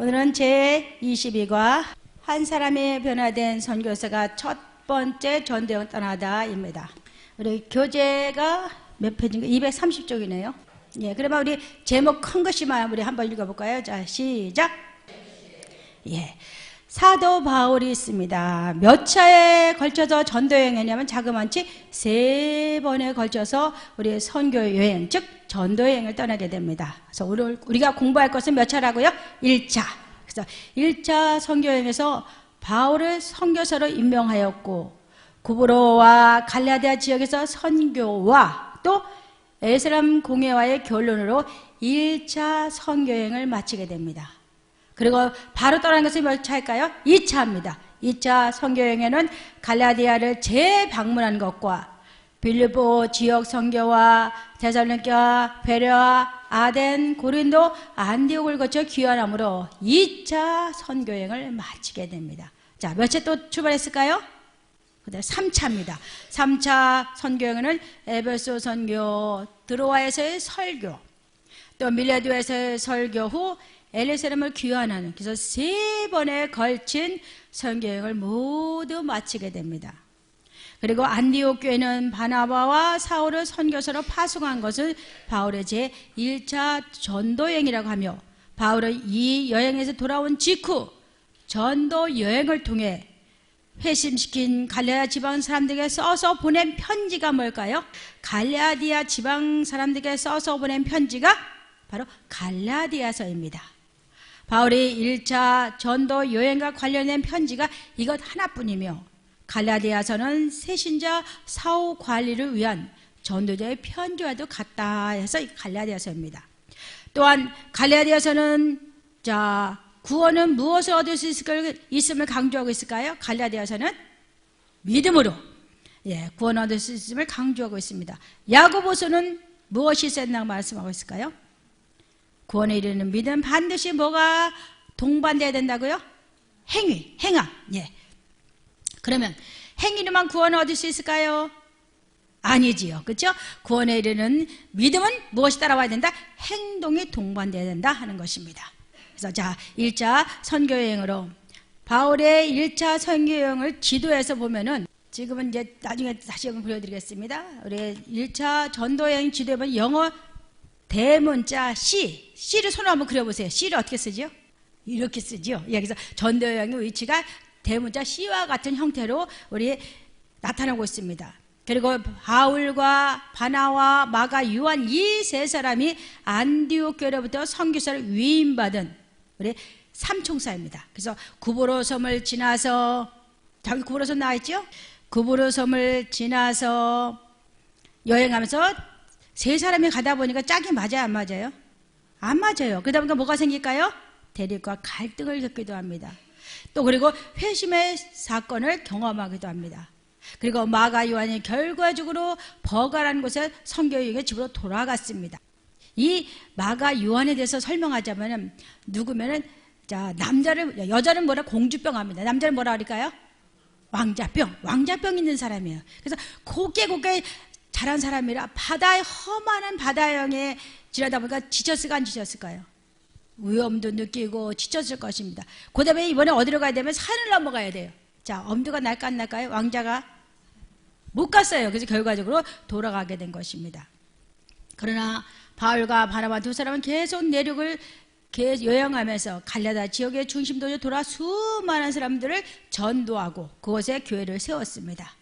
오늘은 제22과 한 사람이 변화된 선교사가 첫 번째 전도여행 떠나다입니다. 우리 교재가 몇 페이지인가? 230쪽이네요. 예, 그러면 우리 제목 큰 것이만 우리 한번 읽어볼까요? 자, 시작. 예. 사도 바울이 있습니다. 몇 차에 걸쳐서 전도여행했냐면 자그만치 3번에 걸쳐서 우리 선교여행, 즉 전도여행을 떠나게 됩니다. 그래서 오늘 우리가 공부할 것은 몇 차라고요? 1차. 그래서 1차 선교여행에서 바울을 선교사로 임명하였고 구브로와 갈라디아 지역에서 선교와 또 에스람 공회와의 결론으로 1차 선교여행을 마치게 됩니다. 그리고 바로 떠나는 것이 몇 차일까요? 2차입니다. 2차 선교여행에는 갈라디아를 재방문한 것과 빌립보 지역 선교와 데살로니가, 베레아, 아덴, 고린도, 안디옥을 거쳐 귀환함으로 2차 선교여행을 마치게 됩니다. 자, 몇 차 또 출발했을까요? 그다음 3차입니다. 3차 선교여행은 에베소 선교, 드로아에서의 설교, 또 밀레도에서의 설교 후 엘리사람을 귀환하는, 그래서 3번에 걸친 선교여행을 모두 마치게 됩니다. 그리고 안디옥 교회는 바나바와 사울을 선교사로 파송한 것을 바울의 제1차 전도여행이라고 하며, 바울은 이 여행에서 돌아온 직후 전도여행을 통해 회심시킨 갈라디아 지방 사람들에게 써서 보낸 편지가 뭘까요? 갈라디아 지방 사람들에게 써서 보낸 편지가 바로 갈라디아서입니다. 바울이 1차 전도 여행과 관련된 편지가 이것 하나뿐이며, 갈라디아서는 새신자 사후 관리를 위한 전도자의 편지와도 같다 해서 갈라디아서입니다. 또한 갈라디아서는 구원은 무엇을 얻을 수 있음을 강조하고 있을까요? 갈라디아서는 믿음으로 구원 얻을 수 있음을 강조하고 있습니다. 야고보서는 무엇이 있어야 된다고 말씀하고 있을까요? 구원에 이르는 믿음 반드시 뭐가 동반돼야 된다고요? 행위, 행함. 예. 그러면 행위로만 구원을 얻을 수 있을까요? 아니지요. 그렇죠? 구원에 이르는 믿음은 무엇이 따라와야 된다? 행동이 동반돼야 된다 하는 것입니다. 그래서 1차 선교여행으로 바울의 1차 선교여행을 지도해서 보면은, 지금은 이제 나중에 다시 한번 보여드리겠습니다. 우리 1차 전도여행 지도에 보면 영어 대문자 C를 손으로 한번 그려보세요. C를 어떻게 쓰죠? 이렇게 쓰죠. 그래서 전도여행의 위치가 대문자 C와 같은 형태로 우리 나타나고 있습니다. 그리고 바울과 바나와 마가, 요한 이 3사람이 안디옥 교회로부터 선교사를 위임받은 우리 삼총사입니다. 그래서 구브로 섬을 지나서, 저기 구브로 섬 나와있죠? 구브로 섬을 지나서 여행하면서 3사람이 가다 보니까 짝이 맞아요, 안 맞아요? 안 맞아요. 그러다 보니까 뭐가 생길까요? 대립과 갈등을 겪기도 합니다. 또 그리고 회심의 사건을 경험하기도 합니다. 그리고 마가 요한이 결과적으로 버가라는 곳에 선교여행의 집으로 돌아갔습니다. 이 마가 요한에 대해서 설명하자면은, 누구면은, 여자는 뭐라 공주병 합니다. 남자는 뭐라 그럴까요? 왕자병 있는 사람이에요. 그래서 곱게 자란 사람이라 험한 바다형에 지나다 보니까 지쳤을까 안 지쳤을까요? 위험도 느끼고 지쳤을 것입니다. 그 다음에 이번에 어디로 가야 되면 산을 넘어가야 돼요. 엄두가 날까 안 날까요? 왕자가 못 갔어요. 그래서 결과적으로 돌아가게 된 것입니다. 그러나 바울과 바나바 2사람은 계속 내륙을 여행하면서 갈라디아 지역의 중심도에 돌아 수많은 사람들을 전도하고 그곳에 교회를 세웠습니다.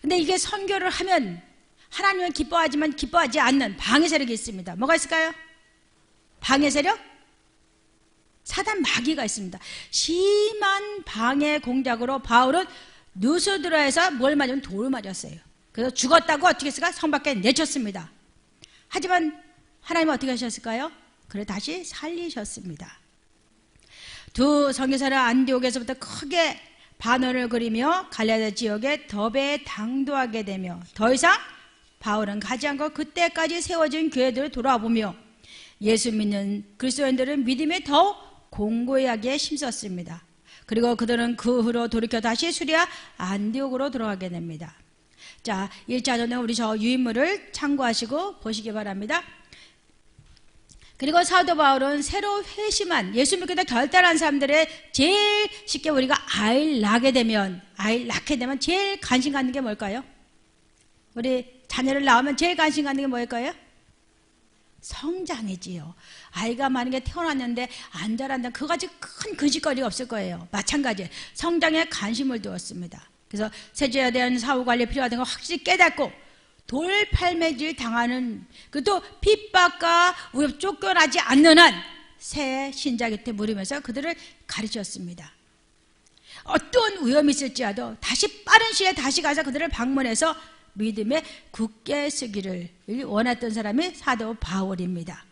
근데 이게 선교를 하면 하나님은 기뻐하지만 기뻐하지 않는 방해 세력이 있습니다. 뭐가 있을까요? 방해 세력? 사단 마귀가 있습니다. 심한 방해 공작으로 바울은 누스드라에서 뭘 맞으면 돌을 맞았어요. 그래서 죽었다고 어떻게 했을까? 성 밖에 내쳤습니다. 하지만 하나님은 어떻게 하셨을까요? 그를 다시 살리셨습니다. 두 선교사는 안디옥에서부터 크게 반언을 그리며 갈라디아 지역에 덕에 당도하게 되며, 더 이상 바울은 가지 않고 그때까지 세워진 교회들을 돌아보며 예수 믿는 그리스도인들은 믿음에 더욱 공고히 하기에 힘썼습니다. 그리고 그들은 그 후로 돌이켜 다시 수리아 안디옥으로 돌아가게 됩니다. 1차 전에 우리 저 유인물을 참고하시고 보시기 바랍니다. 그리고 사도 바울은 새로 회심한 예수 믿겠다 결단한 사람들의 제일 쉽게 우리가 아이를 낳게 되면 제일 관심 갖는 게 뭘까요? 우리 자녀를 낳으면 제일 관심 갖는 게 뭘까요? 성장이지요. 아이가 만약에 태어났는데 안 자란다, 그거까지 큰 근심거리가 없을 거예요. 마찬가지 성장에 관심을 두었습니다. 그래서 세제에 대한 사후 관리 필요하다는 걸 확실히 깨닫고 돌팔매질 당하는, 그또 핍박과 위협 쫓겨나지 않는 한 새 신자 곁에 물으면서 그들을 가르쳤습니다. 어떤 위험이 있을지라도 다시 빠른 시일에 다시 가서 그들을 방문해서 믿음에 굳게 서기를 원했던 사람이 사도 바울입니다.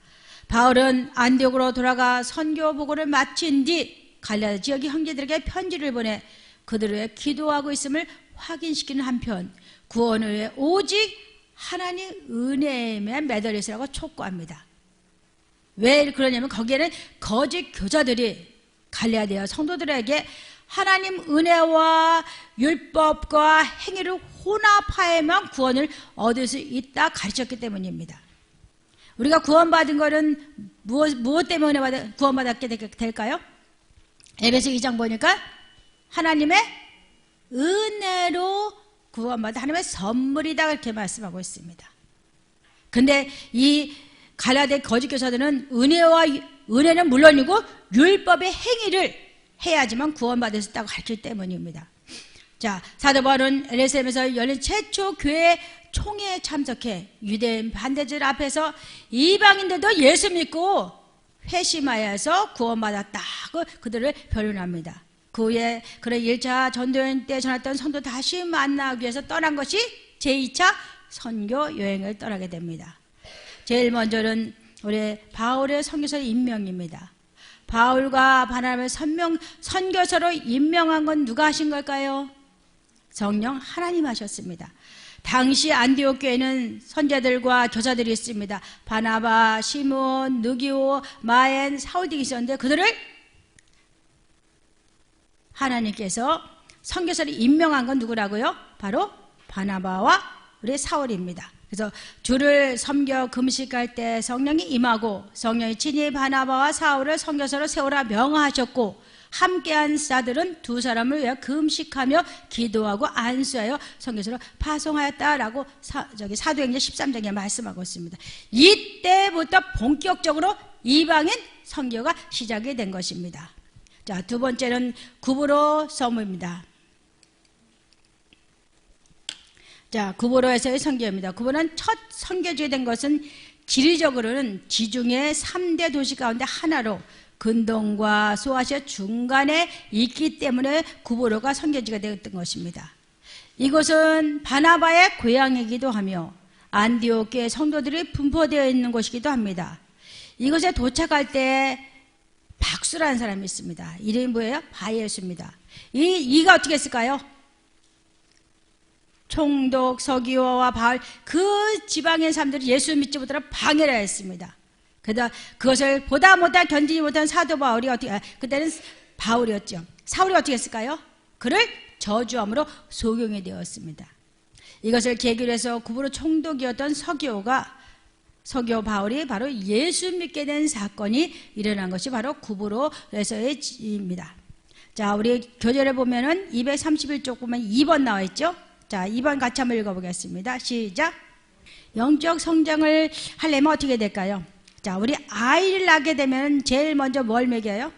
바울은 안디옥으로 돌아가 선교 보고를 마친 뒤 갈라디아 지역의 형제들에게 편지를 보내 그들을 위해 기도하고 있음을 확인시키는 한편 구원을 위해 오직 하나님 은혜에만 매달리시라고 촉구합니다. 왜 그러냐면 거기에는 거짓 교사들이 갈라디아 성도들에게 하나님 은혜와 율법과 행위를 혼합하여만 구원을 얻을 수 있다 가르쳤기 때문입니다. 우리가 구원받은 것은 무엇 때문에 구원받았게 될까요? 에베소 2장 보니까 하나님의 은혜로 구원받은 하나님의 선물이다 그렇게 말씀하고 있습니다. 근데 이 갈라디아 거짓 교사들은 은혜는 물론이고 율법의 행위를 해야지만 구원받을 수 있다고 가르치기 때문입니다. 자, 사도 바울은 예루살렘에서 열린 최초 교회 총회에 참석해 유대인 반대들 앞에서 이방인들도 예수 믿고 회심하여서 구원받았다고 그들을 변론합니다. 그 후에 그런 1차 전도여행 때 전했던 성도 다시 만나기 위해서 떠난 것이 제2차 선교 여행을 떠나게 됩니다. 제일 먼저는 우리 바울의 선교사 임명입니다. 바울과 바나바를 선교사로 임명한 건 누가 하신 걸까요? 성령 하나님 하셨습니다. 당시 안디옥 교회는 선자들과 교사들이 있습니다. 바나바, 시몬, 느기오, 마엔, 사울 등이 있었는데 그들을 하나님께서 선교사를 임명한 건 누구라고요? 바로 바나바와 우리 사울입니다. 그래서 주를 섬겨 금식할 때 성령이 임하고 성령이 친히 바나바와 사울을 선교사로 세우라 명하셨고 함께한 사들은 두 사람을 위해 금식하며 기도하고 안수하여 선교사로 파송하였다라고 사도행전 13장에 말씀하고 있습니다. 이때부터 본격적으로 이방인 선교가 시작이 된 것입니다. 자, 두 번째는 구브로 섬입니다. 자, 구브로에서의 선교입니다. 구브로는 첫 선교지가 된 것은 지리적으로는 지중해 3대 도시 가운데 하나로 근동과 소아시아 중간에 있기 때문에 구브로가 선교지가 되었던 것입니다. 이곳은 바나바의 고향이기도 하며 안디옥 교회 성도들이 분포되어 있는 곳이기도 합니다. 이곳에 도착할 때 박수라는 사람이 있습니다. 이름이 뭐예요? 바예수입니다. 이가 어떻게 했을까요? 총독, 서기와와 바울, 그 지방의 사람들이 예수 믿지 못하라 방해를 했습니다. 그러다 그것을 보다 못한 견디지 못한 사도 바울이 그때는 바울이었죠. 사울이 어떻게 했을까요? 그를 저주함으로 소경이 되었습니다. 이것을 계기로 해서 구브로 총독이었던 서기오 바울이 바로 예수 믿게 된 사건이 일어난 것이 바로 구브로에서의 일입니다. 자, 우리 교재를 보면은 231쪽 보면 2번 나와 있죠? 자, 2번 같이 한번 읽어보겠습니다. 시작. 영적 성장을 하려면 어떻게 될까요? 자, 우리 아이를 낳게 되면 제일 먼저 뭘 먹여요?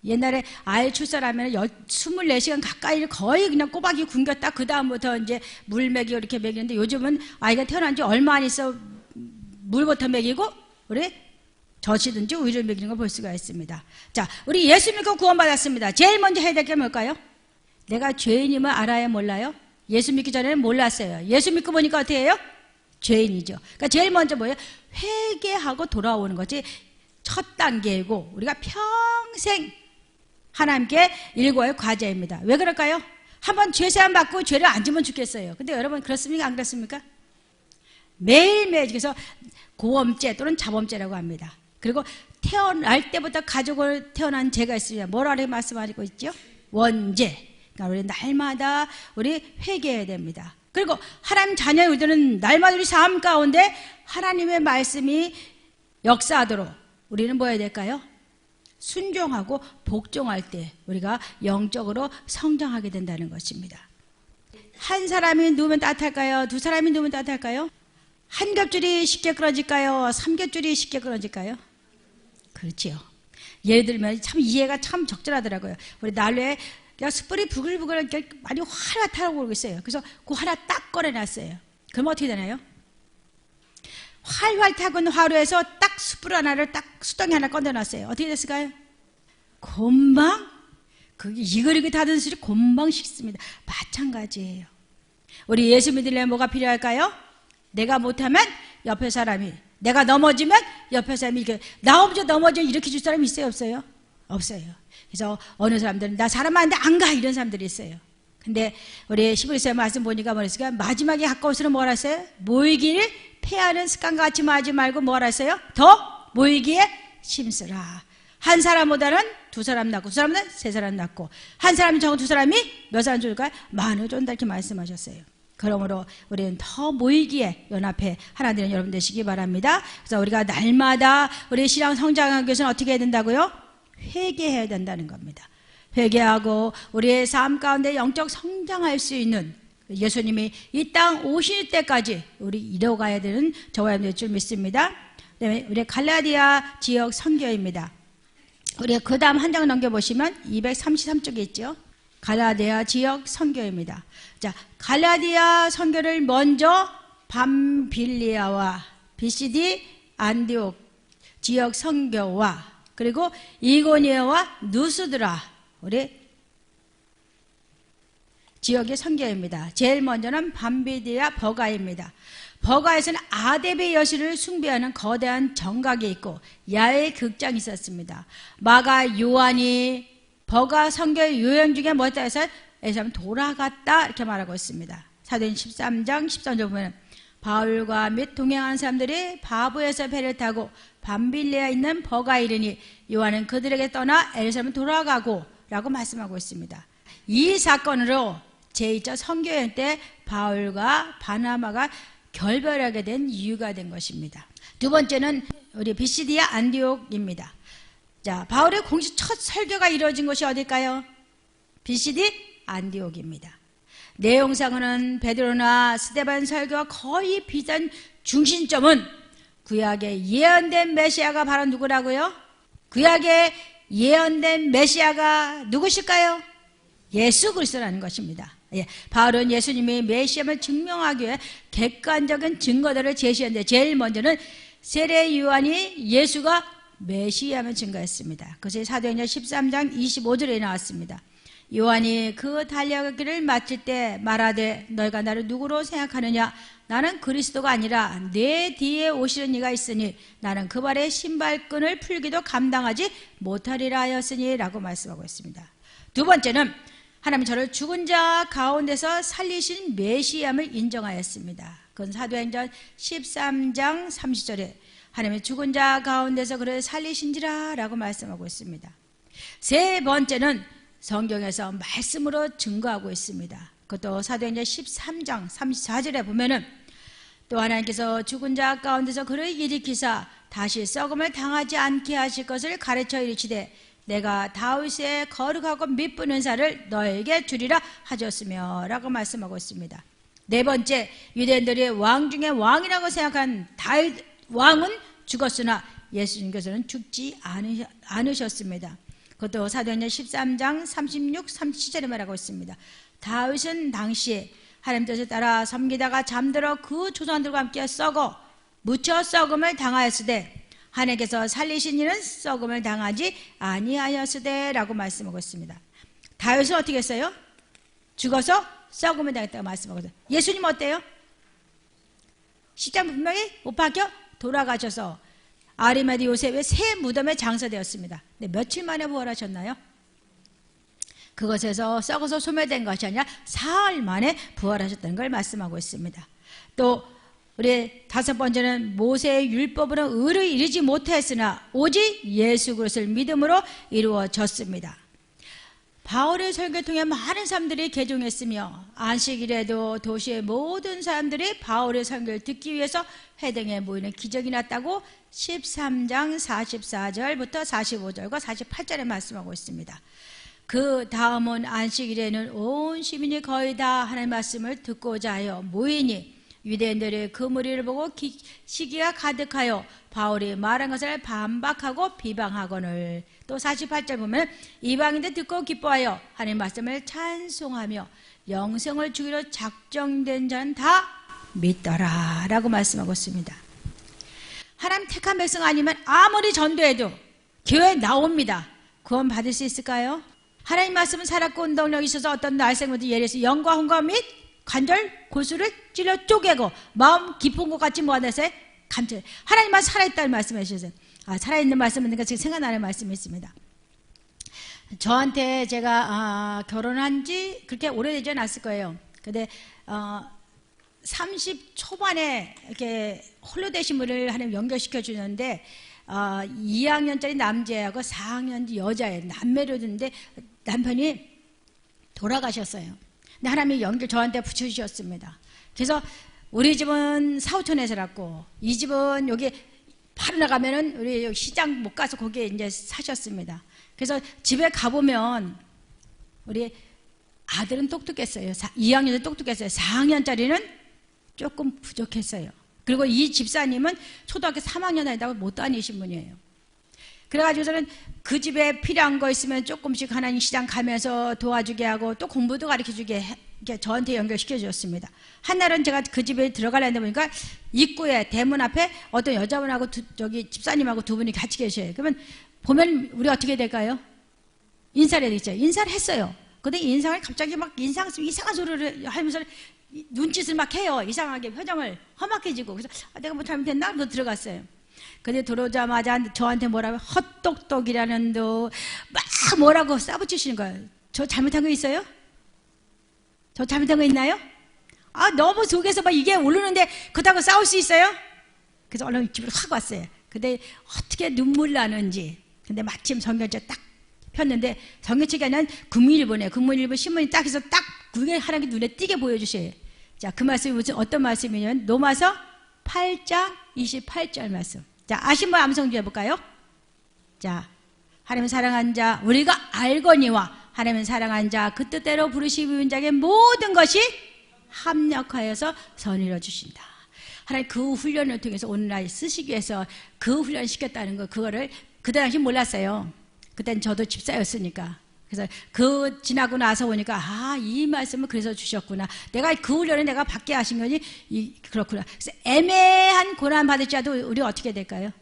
옛날에 아이 출산하면 24시간 가까이를 거의 그냥 꼬박이 굶겼다. 그 다음부터 이제 물 먹이고 이렇게 먹이는데 요즘은 아이가 태어난 지 얼마 안 있어 물부터 먹이고 우리 젖이든지 우유를 먹이는 걸 볼 수가 있습니다. 자, 우리 예수 믿고 구원받았습니다. 제일 먼저 해야 될 게 뭘까요? 내가 죄인임을 알아야 몰라요? 예수 믿기 전에는 몰랐어요. 예수 믿고 보니까 어떻게 해요? 죄인이죠. 그러니까 제일 먼저 뭐예요? 회개하고 돌아오는 것이 첫 단계이고 우리가 평생 하나님께 일궈야 할 과제입니다. 왜 그럴까요? 한번 죄사함 받고 죄를 안 지면 죽겠어요. 근데 여러분 그렇습니까? 안 그렇습니까? 매일매일 그래서 고범죄 또는 자범죄라고 합니다. 그리고 태어날 때부터 가족을 태어난 죄가 있습니다. 뭐라고 말씀하고 있죠? 원죄. 그러니까 우리 날마다 우리 회개해야 됩니다. 그리고 하나님 자녀의 우리들은 날마다 우리 삶 가운데 하나님의 말씀이 역사하도록 우리는 뭐 해야 될까요? 순종하고 복종할 때 우리가 영적으로 성장하게 된다는 것입니다. 한 사람이 누우면 따뜻할까요? 두 사람이 누우면 따뜻할까요? 한 겹줄이 쉽게 끊어질까요? 3겹줄이 쉽게 끊어질까요? 그렇지요. 예를 들면 참 이해가 참 적절하더라고요. 우리 난로에 그냥 숯불이 부글부글 많이 활활 타오르고 있어요. 그래서 그 하나 딱 꺼내놨어요. 그럼 어떻게 되나요? 활활 타고 있는 화로에서 딱 숯불 하나를 딱 수덩이 하나 꺼내놨어요. 어떻게 됐을까요? 금방 그게 이글이글 타던 술이 금방 식습니다. 마찬가지예요. 우리 예수 믿으려면 뭐가 필요할까요? 내가 못하면 옆에 사람이, 내가 넘어지면 옆에 사람이 이렇게, 나 없죠 넘어지면 이렇게 줄 사람이 있어요 없어요? 없어요. 그래서 어느 사람들은 나 잘하면 안 가 이런 사람들이 있어요. 근데 우리 히브리서 말씀 보니까 뭐랬을까? 마지막에 가까울수록 뭐라 했어요? 모이기를 패하는 습관과 같이 하지 말고 뭐라 했어요? 더 모이기에 힘쓰라. 한 사람보다는 두 사람 낫고, 두 사람보다는 세 사람 낫고, 한 사람이 적은 두 사람이 몇 사람 줄까요? 많을 쫀다 이렇게 말씀하셨어요. 그러므로 우리는 더 모이기에 연합해 하나 되는 여러분 되시기 바랍니다. 그래서 우리가 날마다 우리 신앙 성장하기 위해서는 어떻게 해야 된다고요? 회개해야 된다는 겁니다. 회개하고 우리의 삶 가운데 영적 성장할 수 있는 예수님이 이 땅 오실 때까지 우리 이뤄가야 되는 저와 여러분 될 줄 믿습니다. 그다음에 우리 갈라디아 지역 선교입니다. 우리가 그 다음 한 장 넘겨보시면 233쪽에 있죠. 갈라디아 지역 선교입니다. 자, 갈라디아 선교를 먼저 밤빌리아와 비시디 안디옥 지역 선교와 그리고 이고니아와 누스드라 우리 지역의 선교입니다. 제일 먼저는 밤빌리아 버가입니다. 버가에서는 아데베 여신을 숭배하는 거대한 정각이 있고 야외 극장이 있었습니다. 마가 요한이 버가 선교의 요행 중에 뭐였다 해서 에사람 돌아갔다 이렇게 말하고 있습니다. 사도행 13장 13절 보면 바울과 및 동행하는 사람들이 바보에서 배를 타고 밤빌레에 있는 버가에 이르니 요한은 그들에게 떠나 에루살렘 돌아가고 라고 말씀하고 있습니다. 이 사건으로 제2차 선교여행 때 바울과 바나바가 결별하게 된 이유가 된 것입니다. 두 번째는 우리 비시디아 안디옥입니다. 자, 바울의 공식 첫 설교가 이루어진 곳이 어딜까요? 비시디 안디옥입니다. 내용상으로는 베드로나 스데반 설교와 거의 비슷한 중심점은 구약의 예언된 메시아가 바로 누구라고요? 구약의 예언된 메시아가 누구실까요? 예수 그리스도라는 것입니다. 예, 바울은 예수님이 메시아를 증명하기 위해 객관적인 증거들을 제시했는데 제일 먼저는 세례 요한이 예수가 메시아임을 증거했습니다. 그것이 사도행전 13장 25절에 나왔습니다. 요한이 그 달려가기를 마칠 때 말하되 너희가 나를 누구로 생각하느냐 나는 그리스도가 아니라 내 뒤에 오시는 이가 있으니 나는 그 발의 신발끈을 풀기도 감당하지 못하리라 하였으니 라고 말씀하고 있습니다. 두 번째는 하나님 저를 죽은 자 가운데서 살리신 메시아임을 인정하였습니다. 그건 사도행전 13장 30절에 하나님의 죽은 자 가운데서 그를 살리신지라 라고 말씀하고 있습니다. 세 번째는 성경에서 말씀으로 증거하고 있습니다. 그것도 사도행전 13장 34절에 보면은 또 하나님께서 죽은 자 가운데서 그를 일으키사 다시 썩음을 당하지 않게 하실 것을 가르쳐 이르시되 내가 다윗의 거룩하고 미쁜 은사를 너에게 주리라 하셨으며 라고 말씀하고 있습니다. 네 번째, 유대인들이 왕 중에 왕이라고 생각한 다윗 왕은 죽었으나 예수님께서는 죽지 않으셨습니다. 그것도 사도행전 13장 36, 37절에 말하고 있습니다. 다윗은 당시에 하나님 뜻에 따라 섬기다가 잠들어 그 조상들과 함께 썩어 묻혀 썩음을 당하였으되 하나님께서 살리신 이는 썩음을 당하지 아니하였으되 라고 말씀하고 있습니다. 다윗은 어떻게 했어요? 죽어서 썩음을 당했다고 말씀하고 있어요. 예수님 어때요? 십자가 분명히 못 박혀 돌아가셔서 아리마디 요셉의 새 무덤에 장사되었습니다. 근데 며칠 만에 부활하셨나요? 그것에서 썩어서 소멸된 것이 아니라 사흘 만에 부활하셨다는 걸 말씀하고 있습니다. 또 우리 다섯 번째는 모세의 율법으로 의를 이루지 못했으나 오직 예수 그리스도를 믿음으로 이루어졌습니다. 바울의 설교를 통해 많은 사람들이 개종했으며 안식일에도 도시의 모든 사람들이 바울의 설교를 듣기 위해서 회당에 모이는 기적이 났다고 13장 44절부터 45절과 48절에 말씀하고 있습니다. 그 다음은 안식일에는 온 시민이 거의 다 하나님의 말씀을 듣고자 하여 모이니 유대인들의 그 무리를 보고 시기가 가득하여 바울이 말한 것을 반박하고 비방하거늘. 또 48절 보면 이방인들 듣고 기뻐하여 하나님의 말씀을 찬송하며 영생을 주기로 작정된 자는 다 믿더라 라고 말씀하고 있습니다. 하나님 택한 백성 아니면 아무리 전도해도 교회에 나옵니다. 구원 받을 수 있을까요? 하나님 말씀은 살았고 운동력이 있어서 어떤 날생부터 예리해서 영과 혼과 및 관절, 골수를 찔러 쪼개고 마음 깊은 것 같이 모아내서 감춰. 하나님 말씀 살아있다는 말씀을 해주셨어요. 살아있는 말씀은 지금 생각나는 말씀이 있습니다. 저한테 제가 결혼한 지 그렇게 오래되지 않았을 거예요. 근데 30 초반에 이렇게 홀로 되신 분을 하나님 연결시켜 주는데 2학년짜리 남자하고 4학년 여자예요. 남매로 듣는데 남편이 돌아가셨어요. 근데 하나님이 저한테 붙여주셨습니다. 그래서 우리 집은 사우천에 살았고 이 집은 여기 바로 나가면은 우리 시장 못 가서 거기에 이제 사셨습니다. 그래서 집에 가보면 우리 아들은 똑똑했어요. 2학년은 똑똑했어요. 4학년짜리는 조금 부족했어요. 그리고 이 집사님은 초등학교 3학년 다니다가 못 다니신 분이에요. 그래가지고서는 그 집에 필요한 거 있으면 조금씩 하나님 시장 가면서 도와주게 하고 또 공부도 가르쳐주게 저한테 연결시켜 주셨습니다. 한날은 제가 그 집에 들어가려는데 보니까 입구에 대문 앞에 어떤 여자분하고 저기 집사님하고 두 분이 같이 계셔요. 그러면 보면 우리 어떻게 될까요? 인사를 해야 되겠죠. 인사를 했어요. 근데 인상을 갑자기 막 이상한 소리를 하면서 눈짓을 막 해요. 이상하게 표정을 험악해지고. 그래서 내가 뭐 잘못했나? 그래서 들어갔어요. 근데 들어오자마자 저한테 뭐라고 헛똑똑이라는 막 뭐라고 싸붙이시는 거예요. 저 잘못한 거 있어요? 저 잘못한 거 있나요? 너무 속에서 막 이게 오르는데 그렇다고 싸울 수 있어요? 그래서 얼른 집으로 확 왔어요. 근데 어떻게 눈물 나는지. 근데 마침 성경책 딱 폈는데 성경책이 아니라 국민일보네요. 국민일보 신문이 딱 해서 딱 그게 하나님께 눈에 띄게 보여주셔요. 자, 그 말씀이 무슨 어떤 말씀이냐면 로마서 8장 28절 말씀. 자, 아신 분 암송 좀 해볼까요? 자, 하나님은 사랑한 자 우리가 알거니와 하나님은 사랑한 자 그 뜻대로 부르시고 부른 자에게 모든 것이 합력하여서 선을 주신다. 하나님 그 훈련을 통해서 오늘날 쓰시기 위해서 그 훈련 시켰다는 거 그거를 그때 당시 몰랐어요. 그땐 저도 집사였으니까. 그래서 그 지나고 나서 보니까 이 말씀을 그래서 주셨구나. 내가 그 훈련을 내가 받게 하신 거니 그렇구나. 그래서 애매한 고난 받을 자도 우리 어떻게 될까요?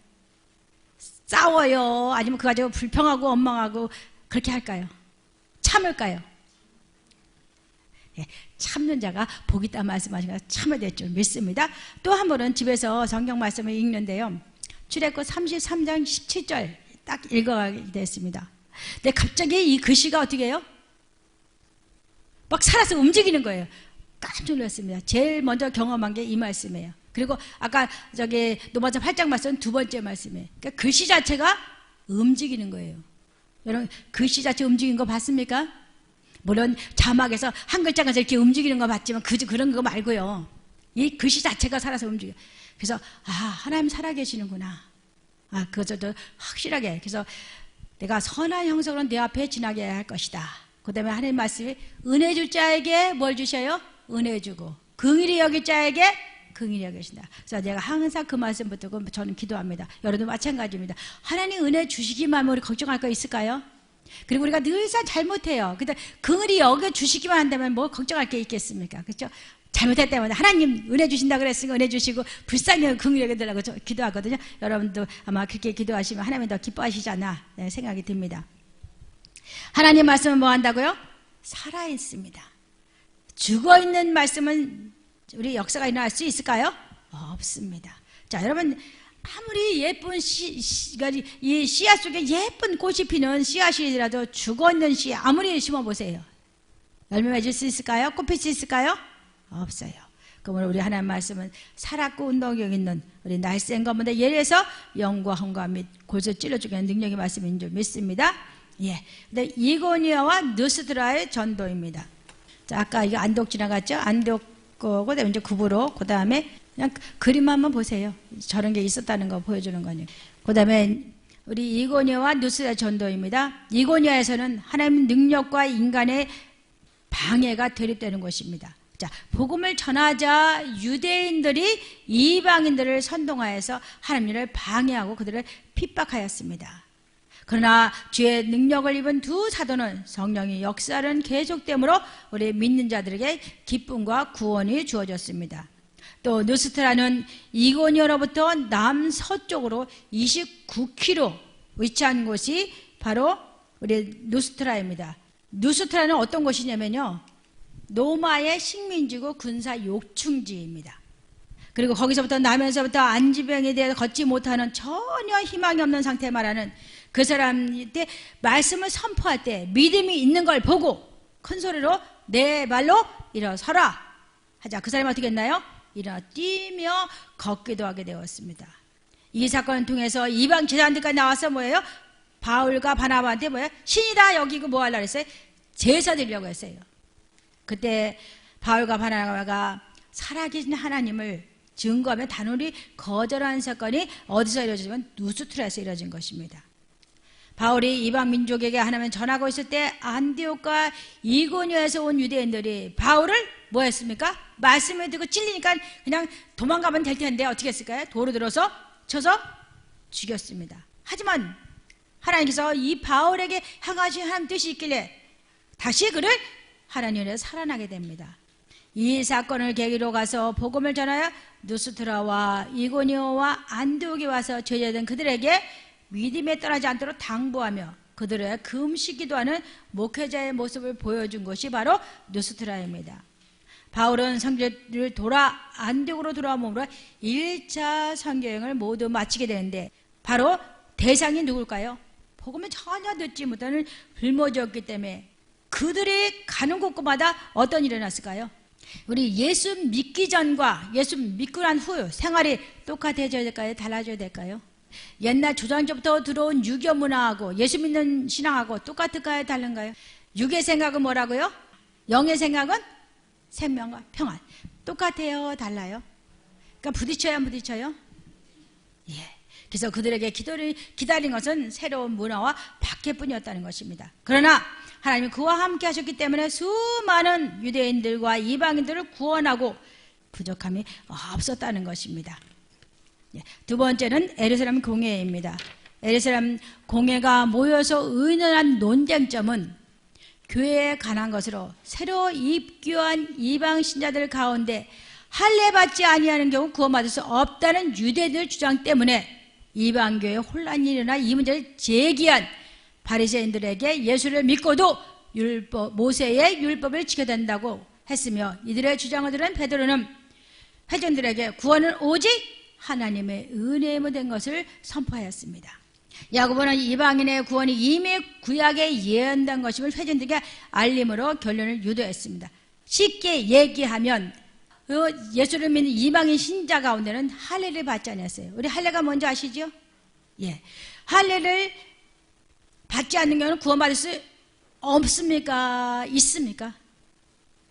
싸워요? 아니면 그거 가지고 불평하고 원망하고 그렇게 할까요? 참을까요? 네, 참는 자가 복이 있다 말씀하신 거 참아야 될 줄 믿습니다. 또 한 번은 집에서 성경 말씀을 읽는데요. 출애굽 33장 17절 딱 읽어가게 됐습니다. 근데 갑자기 이 글씨가 어떻게 해요? 막 살아서 움직이는 거예요. 깜짝 놀랐습니다. 제일 먼저 경험한 게 이 말씀이에요. 그리고 아까 저기 로마서 8장 말씀 두 번째 말씀이에요. 그러니까 글씨 자체가 움직이는 거예요. 여러분 글씨 자체 움직이는 거 봤습니까? 물론 자막에서 한 글자가 이렇게 움직이는 거 봤지만 그런 거 말고요. 이 글씨 자체가 살아서 움직여요. 그래서 하나님 살아계시는구나. 그것도 확실하게. 그래서 내가 선한 형성으로 내 앞에 지나게 할 것이다. 그 다음에 하나님 말씀이 은혜 줄 자에게 뭘 주셔요? 은혜 주고 긍휼히 여길 자에게 긍휼히 여기신다. 그래서 내가 항상 그 말씀 붙들고 저는 기도합니다. 여러분도 마찬가지입니다. 하나님 은혜 주시기만 하면 우리 걱정할 거 있을까요? 그리고 우리가 늘상 잘못해요. 근데 긍휼히 여겨 주시기만 한다면 뭐 걱정할 게 있겠습니까? 그렇죠? 잘못했다면 하나님 은혜 주신다 그랬으니까 은혜 주시고 불쌍히 긍휼히 여겨달라고 기도하거든요. 여러분도 아마 그렇게 기도하시면 하나님이 더 기뻐하시지 않나 생각이 듭니다. 하나님 말씀은 뭐 한다고요? 살아있습니다. 죽어있는 말씀은 우리 역사가 일어날 수 있을까요? 없습니다. 자, 여러분 아무리 예쁜 이 씨앗 속에 예쁜 꽃이 피는 씨앗이라도 죽어있는 씨 아무리 심어보세요. 열매 맺을 수 있을까요? 꽃 필 수 있을까요? 없어요. 그러면 우리 하나님 말씀은 살았고 운동력 있는 우리 날쌘 것보다 예래서 영과 혼과 및 골수 찔러주게 하는 능력의 말씀인 줄 믿습니다. 예. 근데 이고니아와 느스트라의 전도입니다. 자, 아까 이거 안독 지나갔죠? 안독 거고, 이제 구부로, 그 다음에 그냥 그림 한번 보세요. 저런 게 있었다는 거 보여주는 거니까. 그 다음에 우리 이고니아와 느스트라의 전도입니다. 이고니아에서는 하나님의 능력과 인간의 방해가 대립되는 곳입니다. 자, 복음을 전하자 유대인들이 이방인들을 선동하여서 하나님을 방해하고 그들을 핍박하였습니다. 그러나 주의 능력을 입은 두 사도는 성령의 역사는 계속되므로 우리 믿는 자들에게 기쁨과 구원이 주어졌습니다. 또 느스트라는 이고니아로부터 남서쪽으로 29km 위치한 곳이 바로 우리 느스트라입니다. 느스트라는 어떤 곳이냐면요, 로마의 식민지고 군사 요충지입니다. 그리고 거기서부터 나면서부터 안지병에 대해 걷지 못하는 전혀 희망이 없는 상태 말하는 그 사람한테 말씀을 선포할 때 믿음이 있는 걸 보고 큰 소리로 내 발로 일어서라 하자. 그 사람이 어떻게 했나요? 일어나 뛰며 걷기도 하게 되었습니다. 이 사건을 통해서 이방 제자들까지 나와서 뭐예요? 바울과 바나바한테 뭐예요? 신이다 여기고 뭐 하려고 했어요? 제사 드리려고 했어요. 그때 바울과 바나바가 살아계신 하나님을 증거하며 단호히 거절하는 사건이 어디서 이루어지면 느스트라에서 이루어진 것입니다. 바울이 이방 민족에게 하나님을 전하고 있을 때 안디옥과 이고니아에서 온 유대인들이 바울을 뭐 했습니까? 말씀을 듣고 찔리니까 그냥 도망가면 될 텐데 어떻게 했을까요? 돌을 들어서 쳐서 죽였습니다. 하지만 하나님께서 이 바울에게 향하신 하나님 뜻이 있길래 다시 그를 하나님으로 살아나게 됩니다. 이 사건을 계기로 가서 복음을 전하여 느스트라와 이고니아와 안디옥에 와서 제자된 그들에게 믿음에 떠나지 않도록 당부하며 그들의 금식 기도하는 목회자의 모습을 보여준 것이 바로 느스트라입니다. 바울은 성지를 돌아 안디옥으로 돌아옴으로 1차 선교여행을 모두 마치게 되는데 바로 대상이 누굴까요? 복음을 전혀 듣지 못하는 불모지였기 때문에 그들이 가는 곳마다 어떤 일이 일어났을까요? 우리 예수 믿기 전과 예수 믿고 난 후 생활이 똑같아져야 될까요? 달라져야 될까요? 옛날 조상조부터 들어온 유교 문화하고 예수 믿는 신앙하고 똑같을까요? 다른가요? 육의 생각은 뭐라고요? 영의 생각은 생명과 평안. 똑같아요? 달라요? 그러니까 부딪혀요? 안 부딪혀요? 예. 그래서 그들에게 기도를 기다린 것은 새로운 문화와 박해뿐이었다는 것입니다. 그러나 하나님이 그와 함께 하셨기 때문에 수많은 유대인들과 이방인들을 구원하고 부족함이 없었다는 것입니다. 두 번째는 에르사람 공회입니다. 에르사람 공회가 모여서 의논한 논쟁점은 교회에 관한 것으로 새로 입교한 이방 신자들 가운데 할례 받지 아니하는 경우 구원받을 수 없다는 유대인들 주장 때문에 이방교회에 혼란이 일어나 이 문제를 제기한 바리새인들에게 예수를 믿고도 모세의 율법을 지켜야 된다고 했으며 이들의 주장을 들은 베드로는 회중들에게 구원은 오직 하나님의 은혜에 된 것을 선포하였습니다. 야고보는 이방인의 구원이 이미 구약에 예언된 것임을 회중들에게 알림으로 결론을 유도했습니다. 쉽게 얘기하면 예수를 믿는 이방인 신자 가운데는 할례를 받지 않았어요. 우리 할례가 뭔지 아시죠? 예, 할례를 받지 않는 경우는 구원받을 수 없습니까? 있습니까?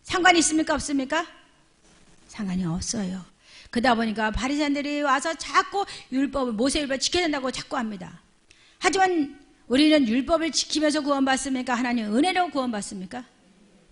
상관이 있습니까? 없습니까? 상관이 없어요. 그러다 보니까 바리새인들이 와서 자꾸 모세 율법을 지켜야 된다고 자꾸 합니다. 하지만 우리는 율법을 지키면서 구원받습니까? 하나님 은혜로 구원받습니까?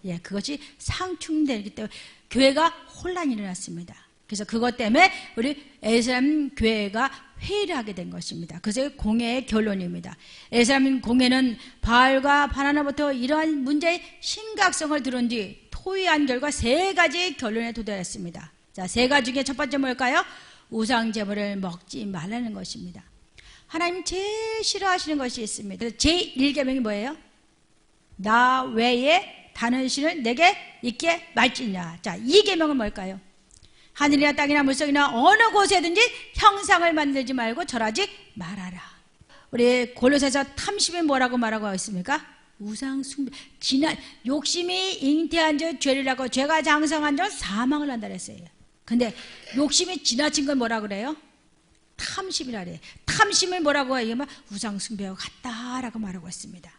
예, 그것이 상충되기 때문에 교회가 혼란이 일어났습니다. 그래서 그것 때문에 우리 에르사람 교회가 회의를 하게 된 것입니다. 그래서 공회의 결론입니다. 에르사람 공회는 바울과 바나바부터 이러한 문제의 심각성을 들은 뒤 토의한 결과 3가지 결론에 도달했습니다. 자, 3가지 중에 첫 번째 뭘까요? 우상 제물을 먹지 말라는 것입니다. 하나님 제일 싫어하시는 것이 있습니다. 제1계명이 뭐예요? 나 외에 다른 신을 내게 있게 말지냐. 자, 2계명은 뭘까요? 하늘이나 땅이나 물속이나 어느 곳에든지 형상을 만들지 말고 절하지 말아라. 우리 골로새서 탐심이 뭐라고 말하고 있습니까? 우상 숭배, 욕심이 잉태한 저 죄를 하고 죄가 장성한 저 사망을 한다 그랬어요. 근데 욕심이 지나친 건 뭐라 그래요? 탐심이라 그래요. 탐심을 뭐라고 해요? 우상 숭배와 같다라고 말하고 있습니다.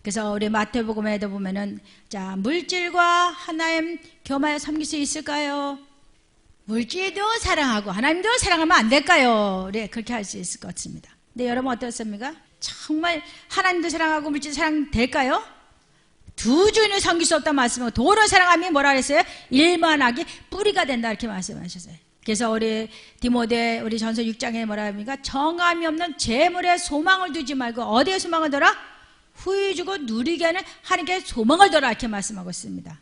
그래서 우리 마태복음에도 보면은 자, 물질과 하나님 겸하여 섬길 수 있을까요? 물질도 사랑하고 하나님도 사랑하면 안 될까요? 네, 그렇게 할 수 있을 것 같습니다. 근데 여러분 어떻습니까? 정말 하나님도 사랑하고 물질도 사랑될까요? 두 주인을 섬길 수 없다는 말씀이고 도를 사랑하면 뭐라 그랬어요? 일만하기 뿌리가 된다 이렇게 말씀하셨어요. 그래서 우리 디모데 우리 전서 6장에 뭐라 합니까? 정함이 없는 재물에 소망을 두지 말고 어디에 소망을 둬라? 후히 주고 누리게 하는 하나님께 소망을 둬라 이렇게 말씀하고 있습니다.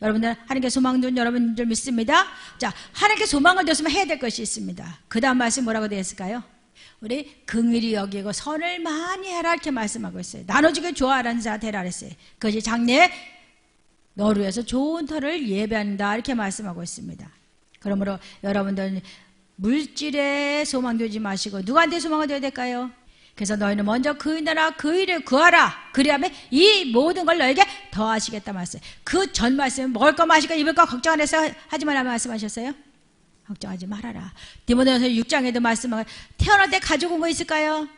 여러분들 하나님께 소망 둔 여러분들 믿습니다. 자, 하나님께 소망을 뒀으면 해야 될 것이 있습니다. 그 다음 말씀 뭐라고 되어 있을까요? 우리 긍휼히 여기고 선을 많이 해라 이렇게 말씀하고 있어요. 나눠주기 좋아하는 자 되라 그랬어요. 그것이 장래에 너를 위해서 좋은 터를 예배한다 이렇게 말씀하고 있습니다. 그러므로 여러분들 물질에 소망 두지 마시고 누구한테 소망을 둬야 될까요? 그래서 너희는 먼저 그의 나라 그 일을 구하라. 그리하면 이 모든 걸 너에게 더하시겠다 말씀. 그 전 말씀 먹을 거 마실 거 입을 거 걱정 안 해서 하지 말라 말씀하셨어요. 걱정하지 말아라. 디모데전서 6장에도 말씀하고 태어날 때 가지고 온 거 있을까요?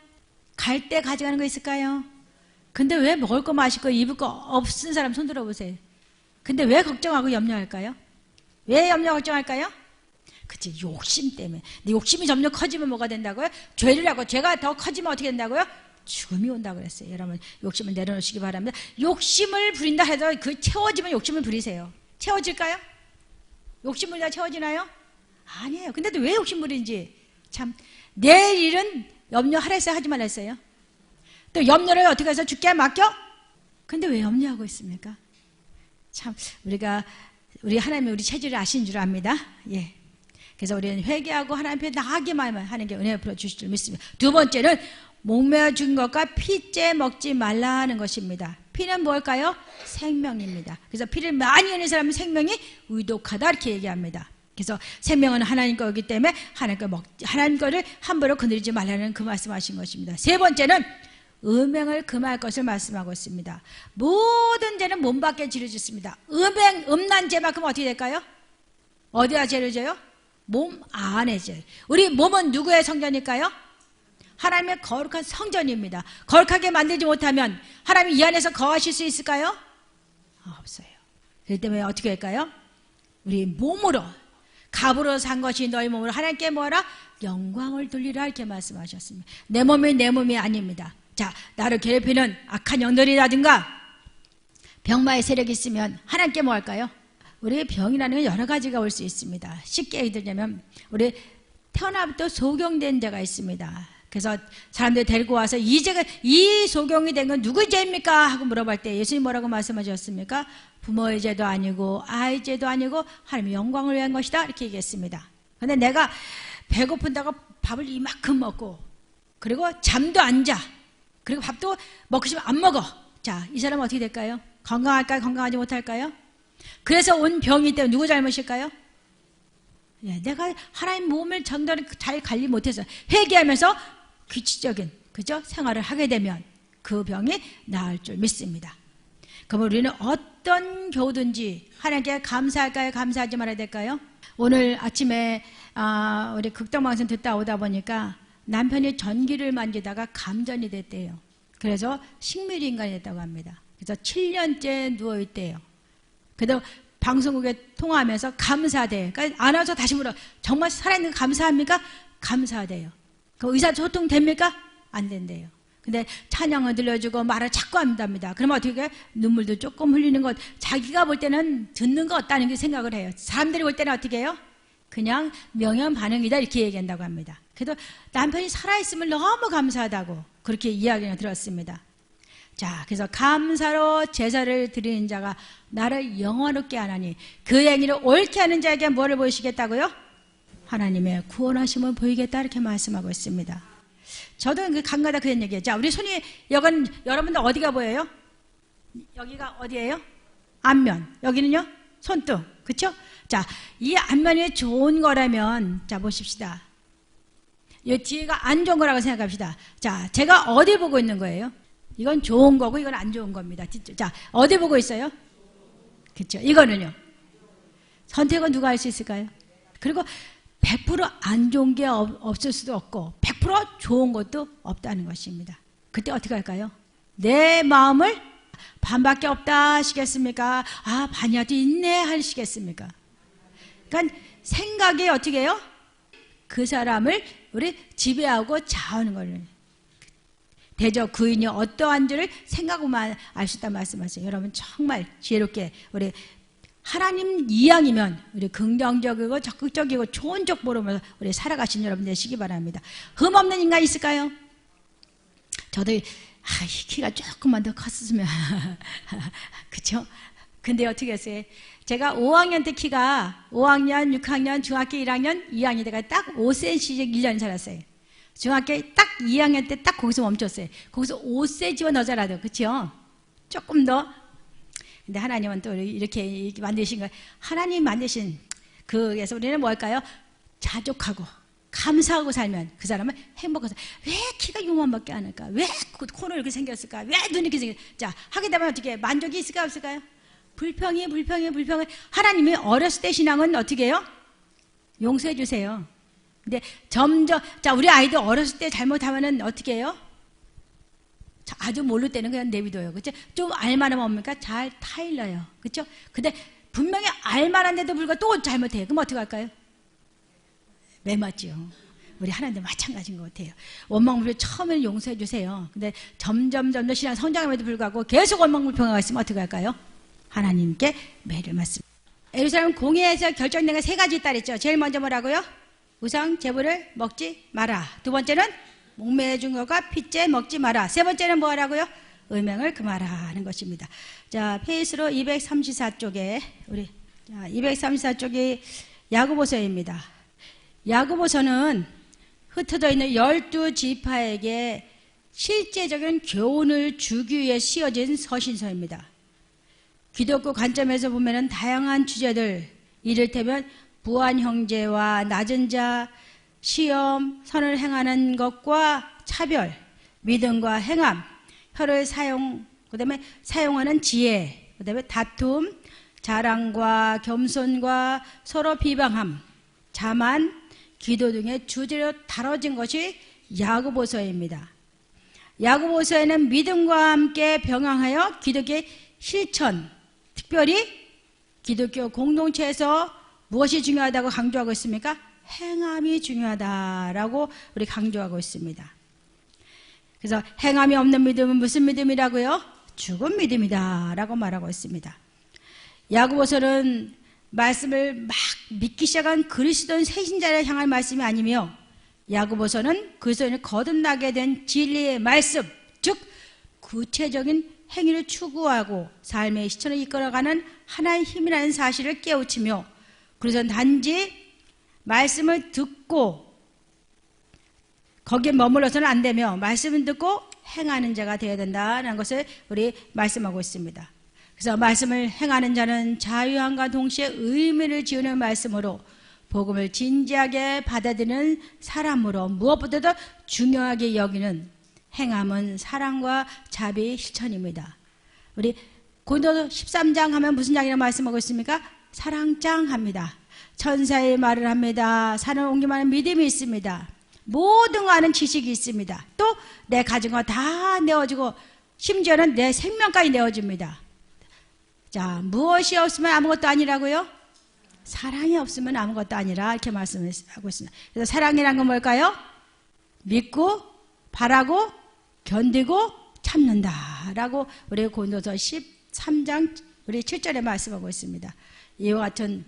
갈 때 가져가는 거 있을까요? 근데 왜 먹을 거 마실 거 입을 거 없은 사람 손 들어보세요. 근데 왜 걱정하고 염려할까요? 왜 염려 걱정할까요? 그치, 욕심 때문에. 근데 욕심이 점점 커지면 뭐가 된다고요? 죄를 하고 죄가 더 커지면 어떻게 된다고요? 죽음이 온다고 그랬어요. 여러분 욕심을 내려놓으시기 바랍니다. 욕심을 부린다 해도 그 채워지면 욕심을 부리세요. 채워질까요? 욕심 부리다 채워지나요? 아니에요. 근데도 왜 욕심 부리는지 참. 내일 일은 염려하라 했어요? 하지 말라 했어요? 또 염려를 어떻게 해서 죽게 맡겨? 근데 왜 염려하고 있습니까? 참 우리 하나님이 우리 체질을 아시는 줄 압니다. 예. 그래서 우리는 회개하고 하나님 앞에 나가기만 하는 게 은혜 베풀어 주실 줄 믿습니다. 두 번째는 목매어 죽은 것과 피째 먹지 말라 하는 것입니다. 피는 뭘까요? 생명입니다. 그래서 피를 많이 흘리는 사람은 생명이 의독하다 이렇게 얘기합니다. 그래서 생명은 하나님 거기 때문에 하나님 거를 함부로 거느리지 말라는 그 말씀하신 것입니다. 세 번째는 음행을 금할 것을 말씀하고 있습니다. 모든 죄는 몸 밖에 지르졌습니다. 음란 죄만큼 어떻게 될까요? 어디가 죄를 져요? 몸 안에 죄. 우리 몸은 누구의 성전일까요? 하나님의 거룩한 성전입니다. 거룩하게 만들지 못하면 하나님 이 안에서 거하실 수 있을까요? 없어요. 그렇기 때문에 어떻게 할까요? 우리 몸으로 값으로 산 것이 너희 몸으로 하나님께 뭐하라? 영광을 돌리라 이렇게 말씀하셨습니다. 내 몸이 내 몸이 아닙니다. 자, 나를 괴롭히는 악한 영들이라든가 병마의 세력이 있으면 하나님께 뭐 할까요? 우리 병이라는 건 여러 가지가 올 수 있습니다. 쉽게 얘기 드리면 우리 태어나부터 소경된 자가 있습니다. 그래서 사람들 데리고 와서 이 소경이 된 건 누구의 죄입니까? 하고 물어볼 때 예수님 뭐라고 말씀하셨습니까? 부모의 죄도 아니고 아이의 죄도 아니고 하나님의 영광을 위한 것이다 이렇게 얘기했습니다. 근데 내가 배고픈다고 밥을 이만큼 먹고 그리고 잠도 안 자. 그리고 밥도 먹고 싶으면 안 먹어. 자, 이 사람은 어떻게 될까요? 건강할까요? 건강하지 못할까요? 그래서 온 병이 때문에 누구 잘못일까요? 예, 내가 하나님 몸을 정도로 잘 관리 못해서 회개하면서 규칙적인 그죠? 생활을 하게 되면 그 병이 나을 줄 믿습니다. 그럼 우리는 어떤 교우든지 하나님께 감사할까요? 감사하지 말아야 될까요? 오늘 아침에 우리 극동방송 듣다 오다 보니까 남편이 전기를 만지다가 감전이 됐대요. 그래서 식물 인간이 됐다고 합니다. 그래서 7년째 누워있대요. 그래도 방송국에 통화하면서 감사돼요. 그러니까 안아서 다시 물어. 정말 살아있는 거 감사합니까? 감사돼요. 그 의사 소통 됩니까? 안 된대요. 근데 찬양을 들려주고 말을 자꾸 한답니다. 그러면 어떻게 해요? 눈물도 조금 흘리는 것. 자기가 볼 때는 듣는 것 같다는 생각을 해요. 사람들이 볼 때는 어떻게 해요? 그냥 명연 반응이다 이렇게 얘기한다고 합니다. 그래도 남편이 살아있음을 너무 감사하다고 그렇게 이야기를 들었습니다. 자, 그래서 감사로 제사를 드리는 자가 나를 영원롭게 하나니 그 행위를 옳게 하는 자에게 뭐를 보이시겠다고요? 하나님의 구원하심을 보이겠다 이렇게 말씀하고 있습니다. 저도 간간다 그런 얘기예요. 자, 우리 손이 여러분들 어디가 보여요? 여기가 어디예요? 앞면. 여기는요? 손등. 그렇죠? 자, 이 앞면이 좋은 거라면 자 보십시다. 이 뒤가 안 좋은 거라고 생각합시다. 자, 제가 어디 보고 있는 거예요? 이건 좋은 거고 이건 안 좋은 겁니다. 자, 어디 보고 있어요? 그렇죠? 이거는요. 선택은 누가 할 수 있을까요? 그리고 100% 안 좋은 게 없을 수도 없고 100% 좋은 것도 없다는 것입니다. 그때 어떻게 할까요? 내 마음을 반밖에 없다 하시겠습니까? 아, 반이라도 있네 하시겠습니까? 그러니까 생각이 어떻게 해요? 그 사람을 우리 지배하고 좌우하는 거를. 대저 그인이 어떠한 줄을 생각하고만 알 수 있다는 말씀하세요. 여러분 정말 지혜롭게 우리 하나님 이양이면 우리 긍정적이고 적극적이고 좋은 쪽 보면서 우리 살아가신 여러분 되시기 바랍니다. 흠없는 인간 있을까요? 저도 이 키가 조금만 더 컸으면 그쵸? 근데 어떻게 했어요? 제가 5학년 때 키가 5학년, 6학년, 중학교 1학년, 2학년 때가 딱 5cm 1년 자랐어요. 중학교 딱 2학년 때 딱 거기서 멈췄어요. 거기서 5cm만 더 자라도, 그쵸? 조금 더. 근데 하나님은 또 이렇게 만드신 거예요. 하나님 만드신 그래서 우리는 뭘까요? 자족하고 감사하고 살면 그 사람은 행복해서 왜 키가 요만밖에 안 할까? 왜 코는 이렇게 생겼을까? 왜 눈이 이렇게 생겼을까? 자, 하게 되면 어떻게 만족이 있을까 없을까요? 불평이. 하나님이 어렸을 때 신앙은 어떻게 해요? 용서해 주세요. 근데 점점 자, 우리 아이들 어렸을 때 잘못하면은 어떻게 해요? 아주 모를 때는 그냥 내비둬요. 그쵸? 좀 알만하면 뭡니까? 잘 타일러요. 그쵸? 근데 분명히 알만한데도 불구하고 또 잘못해요. 그럼 어떻게 할까요? 매맞지요. 우리 하나님도 마찬가지인 것 같아요. 원망불평 처음에는 용서해 주세요. 근데 점점 신앙 성장함에도 불구하고 계속 원망불평하고 있으면 어떻게 할까요? 하나님께 매를 맞습니다. 예루살렘 공회에서 결정된 게 세 가지 있다 그랬죠. 제일 먼저 뭐라고요? 우상 제물을 먹지 마라. 두 번째는 목매어 준 것과 핏째 먹지 마라. 세 번째는 뭐 하라고요? 음행을 금하라 하는 것입니다. 자, 페이스로 234쪽에 우리 234쪽이 야고보서입니다. 야고보서는 흩어져 있는 12지파에게 실제적인 교훈을 주기 위해 씌어진 서신서입니다. 기독교 관점에서 보면 다양한 주제들, 이를테면 부한 형제와 낮은 자, 시험, 선을 행하는 것과 차별, 믿음과 행함, 혀를 그다음에 사용하는 지혜, 그다음에 다툼, 자랑과 겸손과 서로 비방함, 자만, 기도 등의 주제로 다뤄진 것이 야고보서입니다. 야고보서에는 믿음과 함께 병행하여 기독교의 실천, 특별히 기독교 공동체에서 무엇이 중요하다고 강조하고 있습니까? 행함이 중요하다라고 우리 강조하고 있습니다. 그래서 행함이 없는 믿음은 무슨 믿음이라고요? 죽은 믿음이다라고 말하고 있습니다. 야고보서는 말씀을 막 믿기 시작한 그리스도인 새신자를 향할 말씀이 아니며 야고보서는 그리스도인을 거듭나게 된 진리의 말씀, 즉 구체적인 행위를 추구하고 삶의 실천을 이끌어가는 하나의 힘이라는 사실을 깨우치며 그래서 단지 말씀을 듣고 거기에 머물러서는 안 되며 말씀을 듣고 행하는 자가 되어야 된다는 것을 우리 말씀하고 있습니다. 그래서 말씀을 행하는 자는 자유함과 동시에 의미를 지우는 말씀으로 복음을 진지하게 받아들이는 사람으로 무엇보다도 중요하게 여기는 행함은 사랑과 자비의 실천입니다. 우리 고린도서 13장 하면 무슨 장이라고 말씀하고 있습니까? 사랑장 합니다. 천사의 말을 합니다. 산을 옮기면 믿음이 있습니다. 모든 거 아는 지식이 있습니다. 또 내 가진 거 다 내어주고 심지어는 내 생명까지 내어줍니다. 자, 무엇이 없으면 아무것도 아니라고요? 사랑이 없으면 아무것도 아니라 이렇게 말씀을 하고 있습니다. 그래서 사랑이란 건 뭘까요? 믿고 바라고 견디고 참는다라고 우리 고린도서 13장 우리 7절에 말씀하고 있습니다. 이와 같은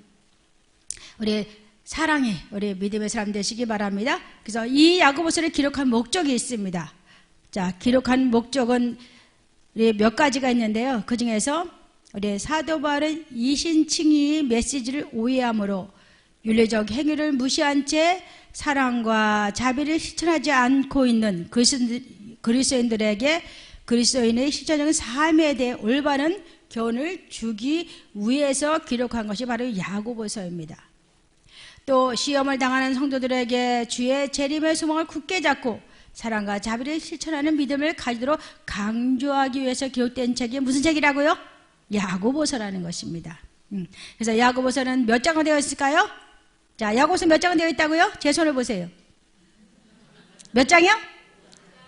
우리 사랑이 우리 믿음의 사람 되시기 바랍니다. 그래서 이 야고보서를 기록한 목적이 있습니다. 자, 기록한 목적은 우리 몇 가지가 있는데요. 그 중에서 우리 사도 바울은 이신칭의 메시지를 오해함으로 윤리적 행위를 무시한 채 사랑과 자비를 실천하지 않고 있는 그리스도인들에게 그리스도인의 실천적인 삶에 대해 올바른 교훈을 주기 위해서 기록한 것이 바로 야고보서입니다. 또 시험을 당하는 성도들에게 주의 재림의 소망을 굳게 잡고 사랑과 자비를 실천하는 믿음을 가지도록 강조하기 위해서 기록된 책이 무슨 책이라고요? 야고보서라는 것입니다. 그래서 야고보서는 몇 장으로 되어 있을까요? 자, 야고보서 몇 장으로 되어 있다고요? 제 손을 보세요. 몇 장이요?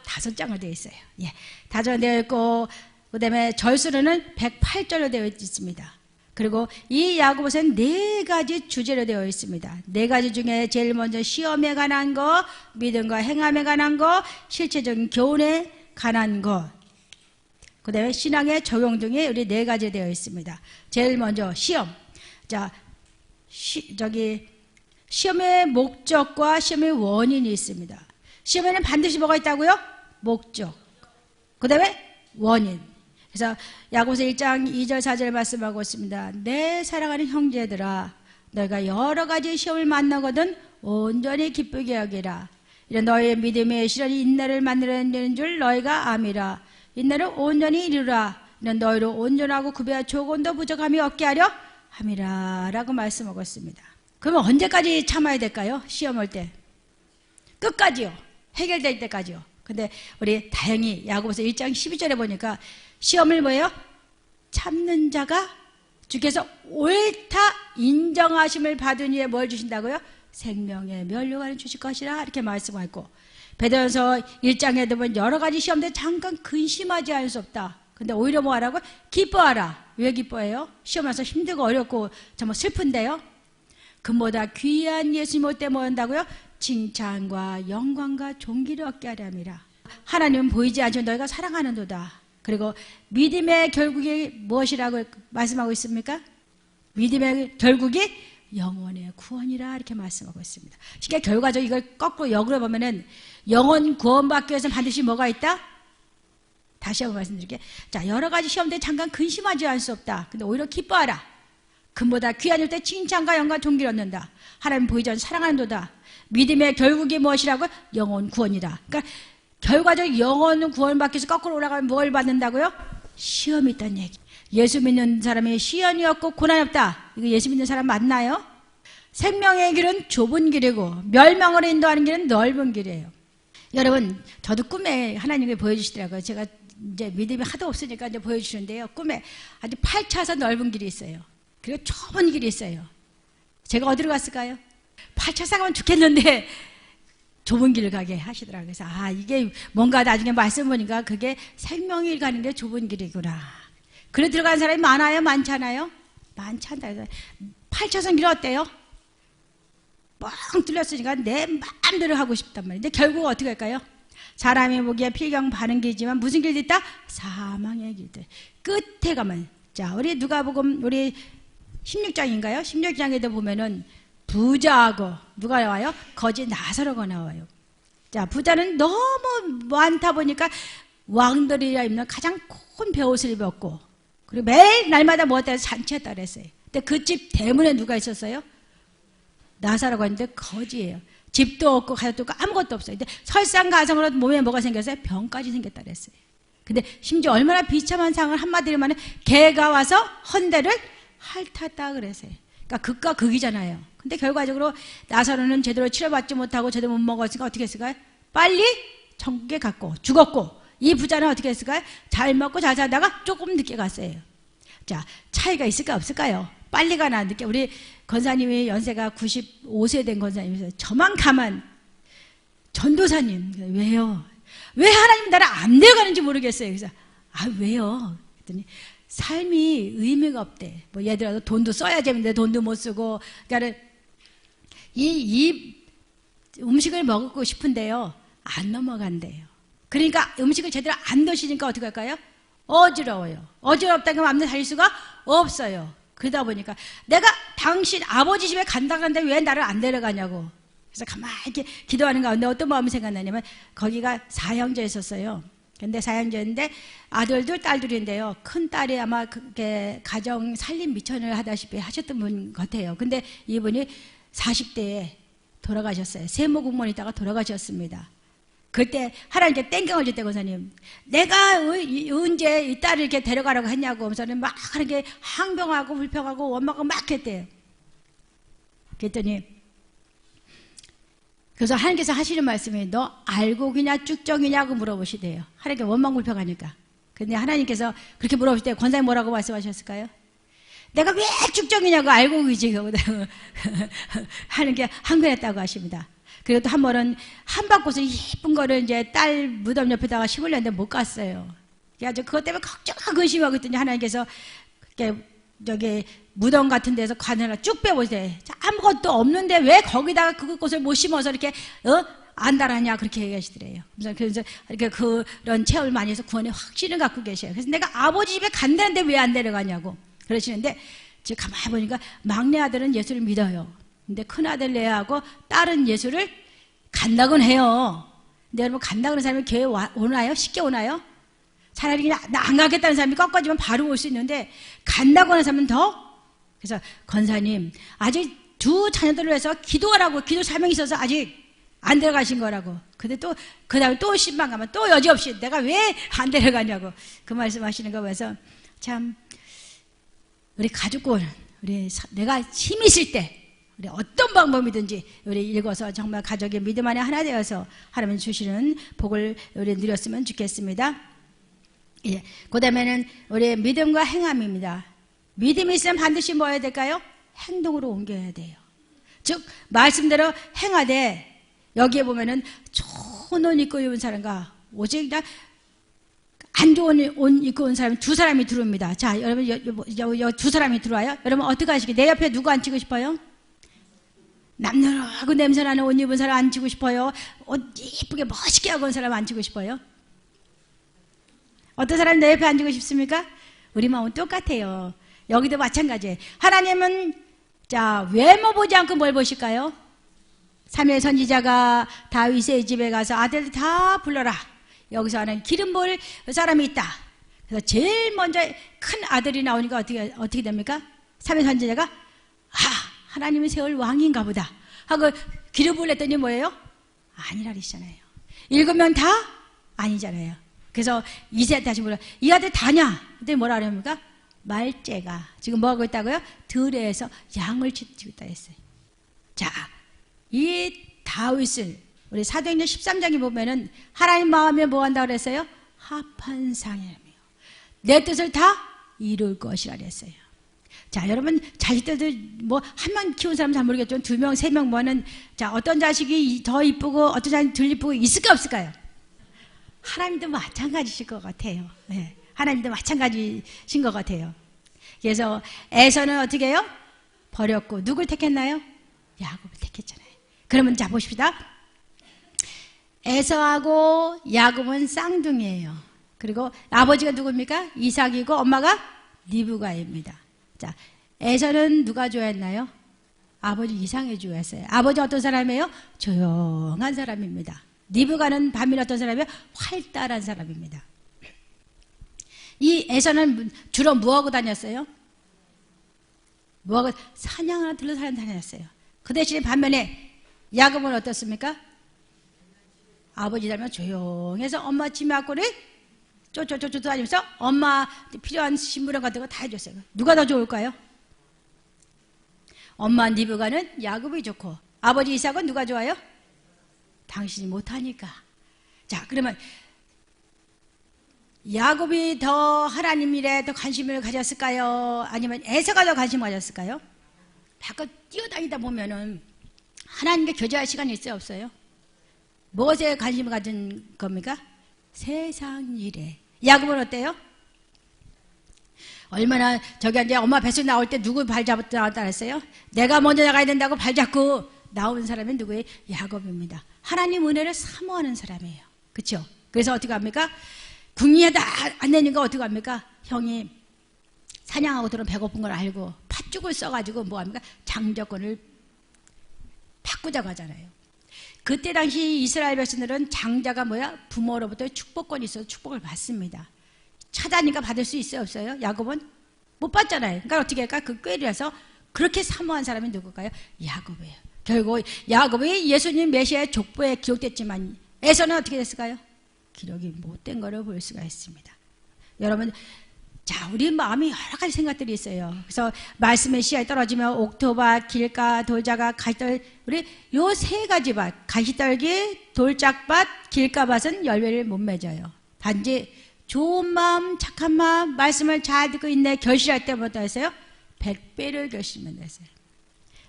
5장으로 되어 있어요. 예, 5장으로 되어 있고 그 다음에 절수로는 108절로 되어 있습니다. 그리고 이 야고보서는 4가지 주제로 되어 있습니다. 4가지 중에 제일 먼저 시험에 관한 거, 믿음과 행함에 관한 거, 실체적인 교훈에 관한 것, 그 다음에 신앙의 적용 등이 우리 4가지 되어 있습니다. 제일 먼저 시험. 자, 시험의 목적과 시험의 원인이 있습니다. 시험에는 반드시 뭐가 있다고요? 목적. 그 다음에 원인. 그래서 야고보서 1장 2절 4절 말씀하고 있습니다. 내 사랑하는 형제들아, 너희가 여러 가지 시험을 만나거든 온전히 기쁘게 여기라. 이런 너희의 믿음의 실현이 인내를 만들어내는 줄 너희가 암이라. 인내를 온전히 이루라. 이는 너희로 온전하고 구별할 조건도 부족함이 없게 하려 함이라. 라고 말씀하고 있습니다. 그러면 언제까지 참아야 될까요? 시험 올 때. 끝까지요. 해결될 때까지요. 근데 우리 다행히 야고보서 1장 12절에 보니까 시험을 뭐예요? 참는 자가 주께서 옳다 인정하심을 받은 이에 뭘 주신다고요? 생명의 면류관을 주실 것이라 이렇게 말씀하고, 베드로전서 1장에도 보면 여러 가지 시험들 잠깐 근심하지 않을 수 없다. 근데 오히려 뭐 하라고? 기뻐하라. 왜 기뻐해요? 시험 와서 힘들고 어렵고 정말 슬픈데요. 금보다 귀한 예수님 올 때 뭐 한다고요? 칭찬과 영광과 존귀를 얻게 하려 함이라. 하나님은 보이지 않지만 너희가 사랑하는도다. 그리고 믿음의 결국이 무엇이라고 말씀하고 있습니까? 믿음의 결국이 영혼의 구원이라 이렇게 말씀하고 있습니다. 그러니까 결과적으로 이걸 거꾸로 역으로 보면은 영혼 구원받기 위해서는 반드시 뭐가 있다? 다시 한번 말씀드릴게요. 자, 여러 가지 시험들이 잠깐 근심하지 않을 수 없다. 근데 오히려 기뻐하라. 금보다 귀한 일 때 칭찬과 영광 존귀를 얻는다. 하나님 보이지 않는 사랑하는도다. 믿음의 결국이 무엇이라고? 영혼 구원이다. 그러니까 결과적으로 영혼은 구원받기 위해서 거꾸로 올라가면 뭘 받는다고요? 시험이 있다는 얘기. 예수 믿는 사람이 시련이 없고 고난이 없다. 이거 예수 믿는 사람 맞나요? 생명의 길은 좁은 길이고 멸망으로 인도하는 길은 넓은 길이에요. 여러분, 저도 꿈에 하나님이 보여주시더라고요. 제가 이제 믿음이 하도 없으니까 이제 보여주시는데요. 꿈에 아주 8차선 넓은 길이 있어요. 그리고 좁은 길이 있어요. 제가 어디로 갔을까요? 8차선 가면 좋겠는데 좁은 길을 가게 하시더라고요. 그래서 이게 뭔가 나중에 말씀 보니까 그게 생명일 가는 게 좁은 길이구나. 그래 들어간 사람이 많아요? 많지 않아요? 많지 않다. 8차선 길 어때요? 뻥 뚫렸으니까 내 마음대로 하고 싶단 말이에요. 근데 결국 어떻게 할까요? 사람이 보기에 필경 바른 길이지만 무슨 길이 있다? 사망의 길들. 끝에 가면, 자, 우리 누가복음 우리 16장인가요? 16장에도 보면은 부자하고 누가 나와요? 거지 나사로가 나와요. 자, 부자는 너무 많다 보니까 왕들이라 입는 가장 큰 베옷을 입었고, 그리고 매일 날마다 뭐 했다 해서 잔치했다 그랬어요. 근데 그 집 대문에 누가 있었어요? 나사로가 있는데 거지예요. 집도 없고 가족도 없고 아무것도 없어요. 근데 설상가상으로 몸에 뭐가 생겼어요? 병까지 생겼다 그랬어요. 근데 심지어 얼마나 비참한 상황을 한마디로 말하면 개가 와서 헌대를 핥았다 그랬어요. 그러니까 극과 극이잖아요. 근데 결과적으로 나사로는 제대로 치료받지 못하고 제대로 못 먹었으니까 어떻게 했을까요? 빨리 천국에 갔고 죽었고, 이 부자는 어떻게 했을까요? 잘 먹고 잘 살다가 조금 늦게 갔어요. 자, 차이가 있을까 없을까요? 빨리 가나 늦게. 우리 권사님이 연세가 95세 된 권사님이세요. 저만 가만 전도사님, 왜요? 왜 하나님 나라 안 내려가는지 모르겠어요. 그래서 왜요? 그랬더니 삶이 의미가 없대. 뭐 예를 들어서 돈도 써야 되는데 돈도 못 쓰고, 그러니까 이 음식을 먹고 싶은데요, 안 넘어간대요. 그러니까 음식을 제대로 안 드시니까 어떻게 할까요? 어지러워요. 어지럽다는 건 마음대로 살릴 수가 없어요. 그러다 보니까 내가 당신 아버지 집에 간다는데 왜 나를 안 데려가냐고. 그래서 가만히 이렇게 기도하는 가운데 어떤 마음이 생각나냐면, 거기가 사형제 있었어요. 근데 사형제인데 아들들 딸들인데요. 큰 딸이 아마 그게 가정 살림 미천을 하다시피 하셨던 분 같아요. 근데 이분이 40대에 돌아가셨어요. 세무 공무원 있다가 돌아가셨습니다. 그때 하나님께 땡경을 줬대, 권사님. 내가 언제 이 딸을 이렇게 데려가라고 했냐고 하면서는 막 이렇게 항병하고 불평하고 원망하고 막 했대요. 그랬더니, 그래서 하나님께서 하시는 말씀이 너 알곡이냐 쭉정이냐고 물어보시대요. 하나님께 원망 불평하니까. 근데 하나님께서 그렇게 물어보실 때 권사님 뭐라고 말씀하셨을까요? 내가 왜 쭉정이냐고 알곡이지. 하나님께 항변했다고 하십니다. 그리고 또 한 번은 한박꽃을 예쁜 거를 이제 딸 무덤 옆에다가 심으려는데 못 갔어요. 그래가지고 그것 때문에 걱정하고 의심하고 있더니 하나님께서 이렇게 저기 무덤 같은 데서 관을 하나 쭉 빼보세요. 아무것도 없는데 왜 거기다가 그것을 못 심어서 이렇게 안달하냐 그렇게 얘기하시더래요. 그래서 이렇게 그런 체험을 많이 해서 구원의 확신을 갖고 계셔요. 그래서 내가 아버지 집에 간다는데 왜 안 데려가냐고 그러시는데 지금 가만히 보니까 막내 아들은 예수를 믿어요. 근데 큰 아들 레아하고 딸은 예수를 간다고는 해요. 근데 여러분 간다 그러는 사람이 교회 오나요? 쉽게 오나요? 차라리 그냥 안 가겠다는 사람이 꺾어지면 바로 올 수 있는데 간다고 하는 사람은 더. 그래서 권사님 아직 두 자녀들을 위해서 기도하라고 기도 사명이 있어서 아직 안 데려가신 거라고. 근데 또 그 다음에 또 신방 가면 또 여지없이 내가 왜 안 데려가냐고 그 말씀하시는 거 봐서 참 우리 가족을 내가 힘이 있을 때 우리 어떤 방법이든지 우리 읽어서 정말 가족의 믿음 안에 하나 되어서 하나님 주시는 복을 우리 누렸으면 좋겠습니다. 예, 그 다음에는 우리 믿음과 행함입니다. 믿음이 있으면 반드시 뭐 해야 될까요? 행동으로 옮겨야 돼요. 즉 말씀대로 행하되 여기에 보면은 좋은 옷 입고 온 사람과 오직 그냥 안 좋은 옷 입고 온 사람 두 사람이 들어옵니다. 자 여러분 두 사람이 들어와요. 여러분 어떻게 하시게? 내 옆에 누구 앉히고 싶어요? 남녀하고 냄새나는 옷 입은 사람 앉히고 싶어요? 옷 이쁘게 멋있게 하고 온 사람 앉히고 싶어요? 어떤 사람이 내 옆에 앉히고 싶습니까? 우리 마음은 똑같아요. 여기도 마찬가지예요. 하나님은 자 외모 보지 않고 뭘 보실까요? 사무엘 선지자가 다윗의 집에 가서 아들들 다 불러라. 여기서 하는 기름 부을 사람이 있다. 그래서 제일 먼저 큰 아들이 나오니까 어떻게 됩니까? 사무엘 선지자가 하나님이 세울 왕인가 보다 하고 기름 부을랬더니 뭐예요? 아니라 그러시잖아요. 7명 다 아니잖아요. 그래서 이세 다시 물어 이 아들 다냐? 근데 뭐라 그럽니까? 말째가 지금 뭐 하고 있다고요? 들에서 양을 치고 있다 했어요. 자, 이 다윗을 우리 사도행전 13장에 보면은 하나님 마음에 뭐 한다고 그랬어요? 합한 상이라며 내 뜻을 다 이룰 것이라 그랬어요. 자, 여러분 자식들 뭐 한 명 키운 사람은 잘 모르겠지만 2명, 3명 뭐는 자 어떤 자식이 더 이쁘고 어떤 자식이 덜 이쁘고 있을까 없을까요? 하나님도 마찬가지실 것 같아요. 네, 하나님도 마찬가지신 것 같아요. 그래서 에서는 어떻게 해요? 버렸고 누굴 택했나요? 야곱을 택했잖아요. 그러면 자 보십시다. 에서하고 야곱은 쌍둥이에요. 그리고 아버지가 누굽니까? 이삭이고 엄마가 리브가입니다. 자, 에서는 누가 좋아했나요? 아버지 이상이 좋아했어요. 아버지 어떤 사람이에요? 조용한 사람입니다. 리브가는 반면 어떤 사람이에요? 활달한 사람입니다. 이 에서는 주로 뭐하고 다녔어요? 뭐하고 사냥을 들러 다녔어요. 그 대신에 반면에 야곱은 어떻습니까? 아버지 닮아 조용해서 엄마 치마 앞구리 쪼쪼쪼쪼 다니면서 엄마 필요한 신부름 같은 거 다 해줬어요. 누가 더 좋을까요? 엄마 리브가는 야곱이 좋고 아버지 이삭은 누가 좋아요? 당신이 못하니까. 자, 그러면 야곱이 더 하나님 일에 더 관심을 가졌을까요? 아니면 에서가 더 관심을 가졌을까요? 밖에 뛰어다니다 보면은 하나님께 교제할 시간이 있어요, 없어요? 무엇에 관심을 가진 겁니까? 세상 일에. 야곱은 어때요? 얼마나 저기 이제 엄마 뱃속 나올 때 누구 발 잡았다 나왔다 했어요? 내가 먼저 나가야 된다고 발 잡고 나오는 사람이 누구예요? 야곱입니다. 하나님 은혜를 사모하는 사람이에요. 그렇죠? 그래서 어떻게 합니까? 궁리하다 안 되니까 어떻게 합니까? 형이 사냥하고 들어오면 배고픈 걸 알고 팥죽을 써가지고 뭐 합니까? 장저권을 바꾸자고 하잖아요. 그때 당시 이스라엘 백성들은 장자가 뭐야? 부모로부터 축복권이 있어서 축복을 받습니다. 찾아니까 받을 수 있어요, 없어요? 야곱은 못 받잖아요. 그러니까 어떻게 할까? 그 꾀리라서 그렇게 사모한 사람이 누굴까요? 야곱이에요. 결국 야곱이 예수님 메시아의 족보에 기록됐지만 에서는 어떻게 됐을까요? 기록이 못된 거를 볼 수가 있습니다. 여러분, 자, 우리 마음이 여러 가지 생각들이 있어요. 그래서 말씀의 씨앗이 떨어지면 옥토밭, 길가, 돌자가, 가시떨, 우리 요 세 가지 밭, 가시떨기, 돌짝밭, 길가밭은 열매를 못 맺어요. 단지 좋은 마음, 착한 마음, 말씀을 잘 듣고 있네 결실할 때부터 했어요. 100배를 결실한다 했어요.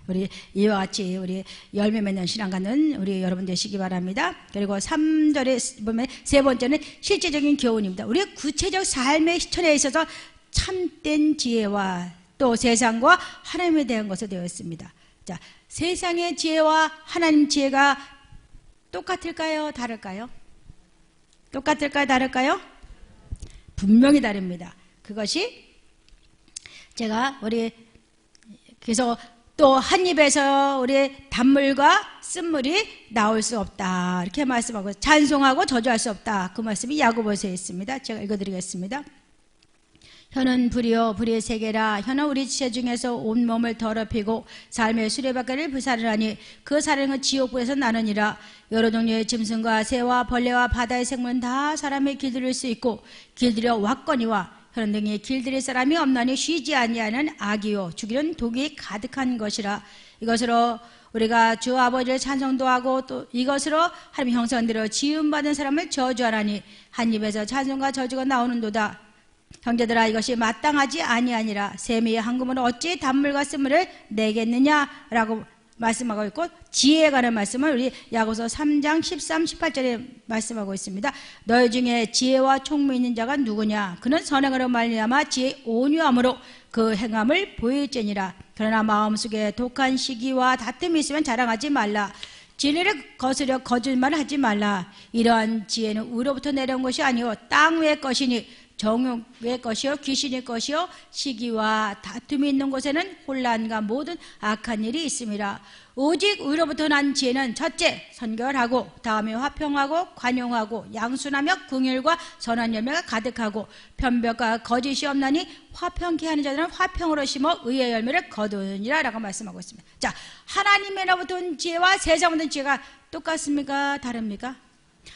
우리 이와 같이 우리 열매 맺는 신앙 갖는 우리 여러분 되시기 바랍니다. 그리고 3절에 보면 세 번째는 실제적인 교훈입니다. 우리의 구체적 삶의 실천에 있어서 참된 지혜와 또 세상과 하나님에 대한 것에 되어 있습니다. 자, 세상의 지혜와 하나님 지혜가 똑같을까요? 다를까요? 똑같을까요? 다를까요? 분명히 다릅니다. 그것이 제가 우리 그래서 또 한 입에서 우리 단물과 쓴물이 나올 수 없다 이렇게 말씀하고 찬송하고 저주할 수 없다 그 말씀이 야고보서에 있습니다. 제가 읽어드리겠습니다. 혀는 불이요 불의 세계라. 혀는 우리 지체 중에서 온 몸을 더럽히고 삶의 수레바퀴를 불사르나니 그 사령은 지옥불에서 나느니라. 여러 종류의 짐승과 새와 벌레와 바다의 생물은 다 사람의 길들일 수 있고 길들여 왔거니와 혀는 등이 길들일 사람이 없나니 쉬지 아니하는 악이요 죽이는 독이 가득한 것이라. 이것으로 우리가 주 아버지를 찬송도 하고 또 이것으로 하나님의 형상대로 지음받은 사람을 저주하라니 한 입에서 찬송과 저주가 나오는도다. 형제들아 이것이 마땅하지 아니하니라. 샘이 한 그물을 어찌 단물과 쓴물을 내겠느냐라고 말씀하고 있고 지혜에 관한 말씀을 우리 야고보서 3장 13, 18절에 말씀하고 있습니다. 너희 중에 지혜와 총무 있는 자가 누구냐? 그는 선행으로 말미암아 지혜의 온유함으로 그 행함을 보일지니라. 그러나 마음속에 독한 시기와 다툼이 있으면 자랑하지 말라. 진리를 거스려 거짓말을 하지 말라. 이러한 지혜는 위로부터 내려온 것이 아니오 땅 위의 것이니 정욕의 것이요 귀신의 것이요 시기와 다툼이 있는 곳에는 혼란과 모든 악한 일이 있음이라. 오직 위로부터 난 지혜는 첫째 선결하고 다음에 화평하고 관용하고 양순하며 긍휼과 선한 열매가 가득하고 편벽과 거짓이 없나니 화평케 하는 자들은 화평으로 심어 의의 열매를 거두느니라 라고 말씀하고 있습니다. 자, 하나님으로부터 온 지혜와 세상으로부터 온 지혜가 똑같습니까? 다릅니까?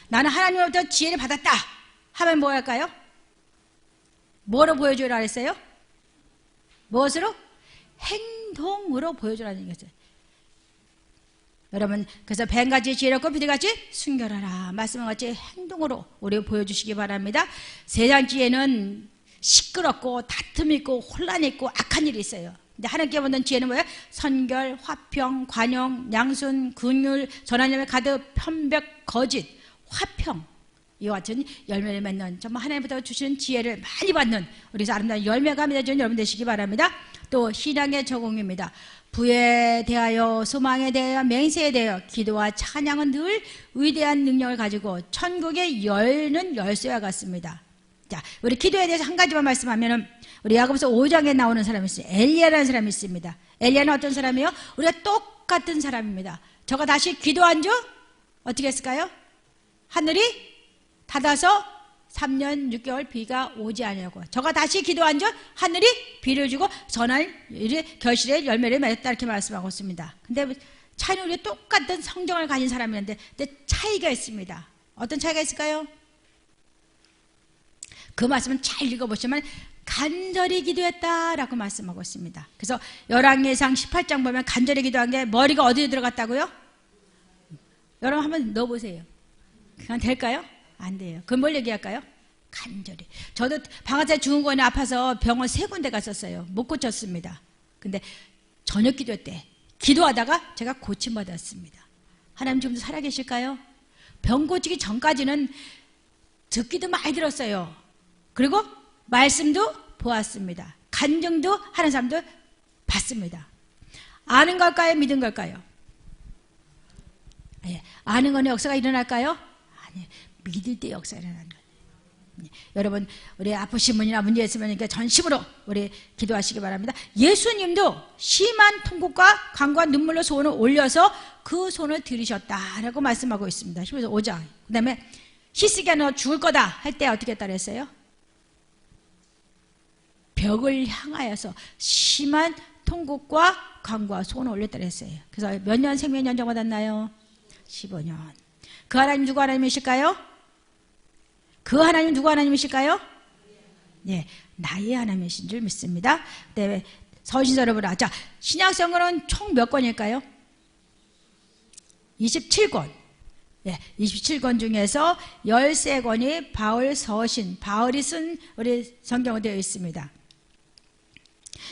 나는 하나님으로부터 지혜를 받았다 하면 뭐 할까요? 뭐로 보여주라 했어요? 무엇으로? 행동으로 보여주라는 얘기였어요. 여러분 그래서 뱀같이 지혜롭고 비둘기같이 순결하라 말씀한 같이 행동으로 우리 보여주시기 바랍니다. 세상 지혜는 시끄럽고 다툼 있고 혼란 있고 악한 일이 있어요. 근데 하나님께 보는 지혜는 뭐예요? 선결, 화평, 관용, 양순, 긍휼, 선한 열매 가득, 편벽, 거짓, 화평 이와 같은 열매를 맺는 정말 하나님부터 주시는 지혜를 많이 받는 우리 아름다운 열매가 맺어지는 여러분 되시기 바랍니다. 또 신앙의 적응입니다. 부에 대하여 소망에 대하여 맹세에 대하여 기도와 찬양은 늘 위대한 능력을 가지고 천국의 열는 열쇠와 같습니다. 자, 우리 기도에 대해서 한 가지만 말씀하면은 우리 야고보서 5장에 나오는 사람이 있어요. 엘리야라는 사람이 있습니다. 엘리야는 어떤 사람이에요? 우리가 똑같은 사람입니다. 저가 다시 기도한 줄 어떻게 했을까요? 하늘이 닫아서 3년 6개월 비가 오지 않으려고 저가 다시 기도한 줄 하늘이 비를 주고 선한 결실의 열매를 맺었다 이렇게 말씀하고 있습니다. 근데 차이는 우리 똑같은 성정을 가진 사람이었는데 근데 차이가 있습니다. 어떤 차이가 있을까요? 그 말씀은 잘 읽어보시면 간절히 기도했다라고 말씀하고 있습니다. 그래서 열왕기상 18장 보면 간절히 기도한 게 머리가 어디에 들어갔다고요? 여러분 한번 넣어보세요. 그냥 될까요? 안 돼요. 그럼 뭘 얘기할까요? 간절히. 저도 방아쇠 증후군에 아파서 병원 3군데 갔었어요. 못 고쳤습니다. 근데 저녁 기도 때 기도하다가 제가 고침받았습니다. 하나님 지금도 살아계실까요? 병 고치기 전까지는 듣기도 많이 들었어요. 그리고 말씀도 보았습니다. 간증도 하는 사람도 봤습니다. 아는 걸까요? 믿은 걸까요? 예, 아는 거는 역사가 일어날까요? 아니, 믿을 때 역사가 일어나는 거예요. 여러분 우리 아프신 분이나 문제 있으면 전심으로 우리 기도하시기 바랍니다. 예수님도 심한 통곡과 간과 눈물로 손을 올려서 그 손을 들이셨다라고 말씀하고 있습니다. 히브리서 5장. 그 다음에 히스기야 너 죽을 거다 할 때 어떻게 했다 그랬어요? 벽을 향하여서 심한 통곡과 간과 손을 올렸다 그랬어요. 그래서 몇 년 생명 연장 받았나요? 15년. 그 하나님 누구 하나님이실까요? 그 하나님 누구 하나님이실까요? 네, 나의 하나님이신 줄 믿습니다. 네, 서신서를 보라. 자, 신약성경은 총 몇 권일까요? 27권. 네, 27권 중에서 13권이 바울 서신, 바울이 쓴 우리 성경으로 되어 있습니다.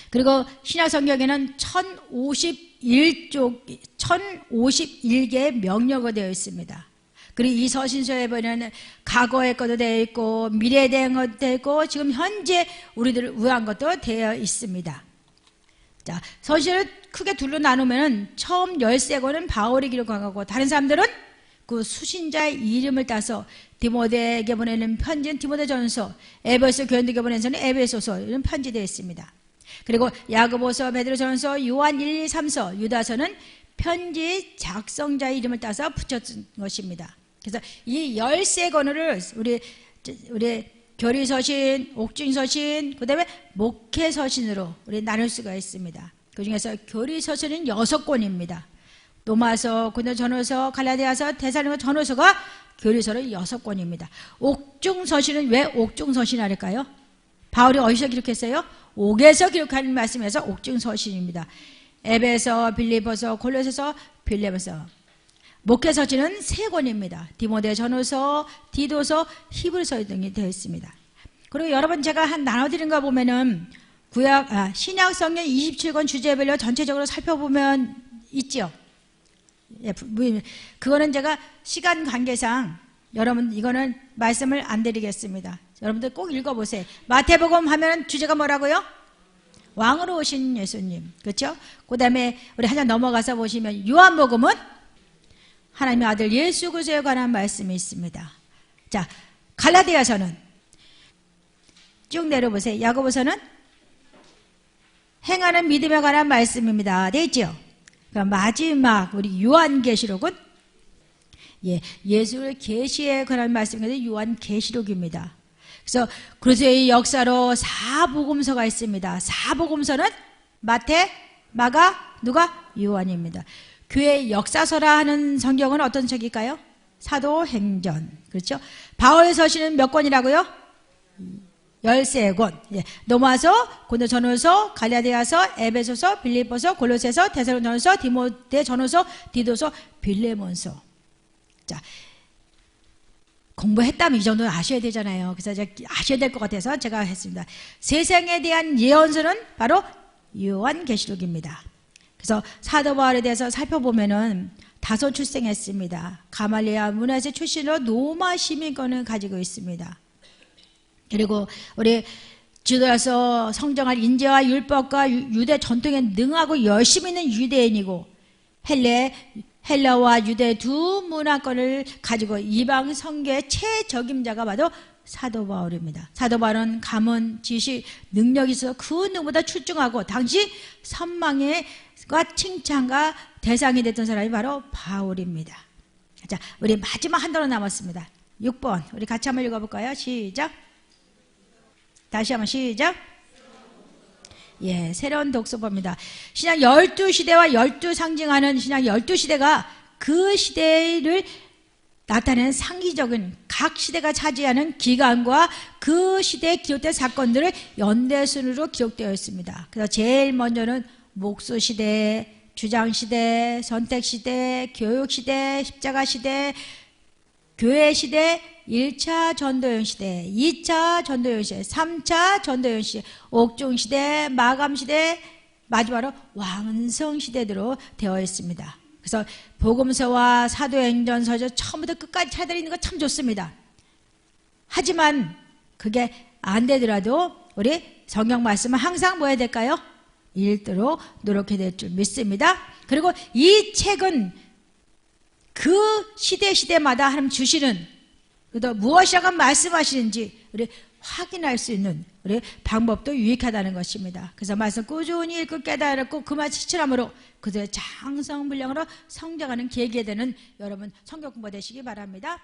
그리고 신약 성경에는 1051개의 명령어가 되어 있습니다. 그리고 이 서신서에 보면 과거의 것도 되어 있고 미래에 대한 것도 되어 있고 지금 현재 우리들을 위한 것도 되어 있습니다. 자, 서신을 크게 둘로 나누면 처음 13권은 바울이 기록한 거고 다른 사람들은 그 수신자의 이름을 따서 디모데에게 보내는 편지는 디모데전서, 에베소 교인들에게 보내는 편지는 에베소서 이런 편지되어 있습니다. 그리고 야고보서, 베드로전서, 요한 1, 2, 3서, 유다서는 편지 작성자의 이름을 따서 붙였던 것입니다. 그래서 이 13권을 우리 교리서신, 옥중서신, 그 다음에 목회서신으로 우리 나눌 수가 있습니다. 그 중에서 교리서신은 6권입니다. 로마서, 고린도전후서, 갈라디아서, 데살로니가 전후서가 교리서는 6권입니다. 옥중서신은 왜 옥중서신 할까요? 바울이 어디서 기록했어요? 옥에서 기록하는 말씀에서 옥중서신입니다. 에베소, 빌립보서, 골로새서, 빌레몬서. 목회서신은 3권입니다. 디모데전후서, 디도서, 히브리서 등이 되어 있습니다. 그리고 여러분 제가 나눠드린 거 보면은 신약 성경 27권 주제별로 전체적으로 살펴보면 있죠. 예, 그거는 제가 시간 관계상 여러분 이거는 말씀을 안 드리겠습니다. 여러분들 꼭 읽어보세요. 마태복음 하면 주제가 뭐라고요? 왕으로 오신 예수님, 그렇죠? 그 다음에 우리 하나 넘어가서 보시면 요한복음은 하나님의 아들 예수 그리스도에 관한 말씀이 있습니다. 자, 갈라디아서는 쭉 내려보세요. 야고보서는 행하는 믿음에 관한 말씀입니다. 돼 있죠? 마지막 우리 요한계시록은 예수의 계시에 관한 말씀이 요한계시록입니다. 그래서 그리스도의 역사로 4복음서가 있습니다. 4복음서는 마태, 마가, 누가? 요한입니다. 교회 역사서라 하는 성경은 어떤 책일까요? 사도행전. 그렇죠? 바울 서신은 몇 권이라고요? 13권. 로마서, 고린도전후서, 갈라디아서, 에베소서, 빌립보서, 골로새서, 데살로니가전서, 디모데전후서, 디도서, 빌레몬서. 자, 공부했다면 이 정도는 아셔야 되잖아요. 그래서 제가 아셔야 될 것 같아서 제가 했습니다. 세상에 대한 예언서는 바로 요한계시록입니다. 그래서 사도 바울에 대해서 살펴보면은 5 출생했습니다. 가말리아 문화재 출신으로 로마 시민권을 가지고 있습니다. 그리고 우리 지도자서 성정할 인재와 율법과 유대 전통에 능하고 열심히 있는 유대인이고 헬라와 유대 두 문화권을 가지고 이방 성교의 최적임자가 바로 사도 바울입니다. 사도 바울은 가문, 지식, 능력이 있어서 그 누구보다 출중하고 당시 선망과 칭찬과 대상이 됐던 사람이 바로 바울입니다. 자, 우리 마지막 한 단어 남았습니다. 6번 우리 같이 한번 읽어볼까요? 시작. 다시 한번 시작. 새로운 독서법입니다. 신약 12시대와 12 상징하는 신약 12시대가 그 시대를 나타내는 상기적인 각 시대가 차지하는 기간과 그 시대에 기록된 사건들을 연대순으로 기록되어 있습니다. 그래서 제일 먼저는 목수시대, 주장시대, 선택시대, 교육시대, 십자가시대, 교회시대, 1차 전도연시대, 2차 전도연시대, 3차 전도연시대, 옥중시대, 마감시대, 마지막으로 왕성시대로 되어 있습니다. 그래서 복음서와 사도행전서 처음부터 끝까지 찾아들어 있는 거 참 좋습니다. 하지만 그게 안 되더라도 우리 성경 말씀은 항상 뭐 해야 될까요? 읽도록 노력해야 될 줄 믿습니다. 그리고 이 책은 그 시대마다 하나님 주시는 또 무엇이라고 말씀하시는지 우리 확인할 수 있는 우리 방법도 유익하다는 것입니다. 그래서 말씀 꾸준히 읽고 깨달았고 그 말씀 실천함으로 그들의 장성불량으로 성장하는 계기가 되는 여러분 성경 공부 되시기 바랍니다.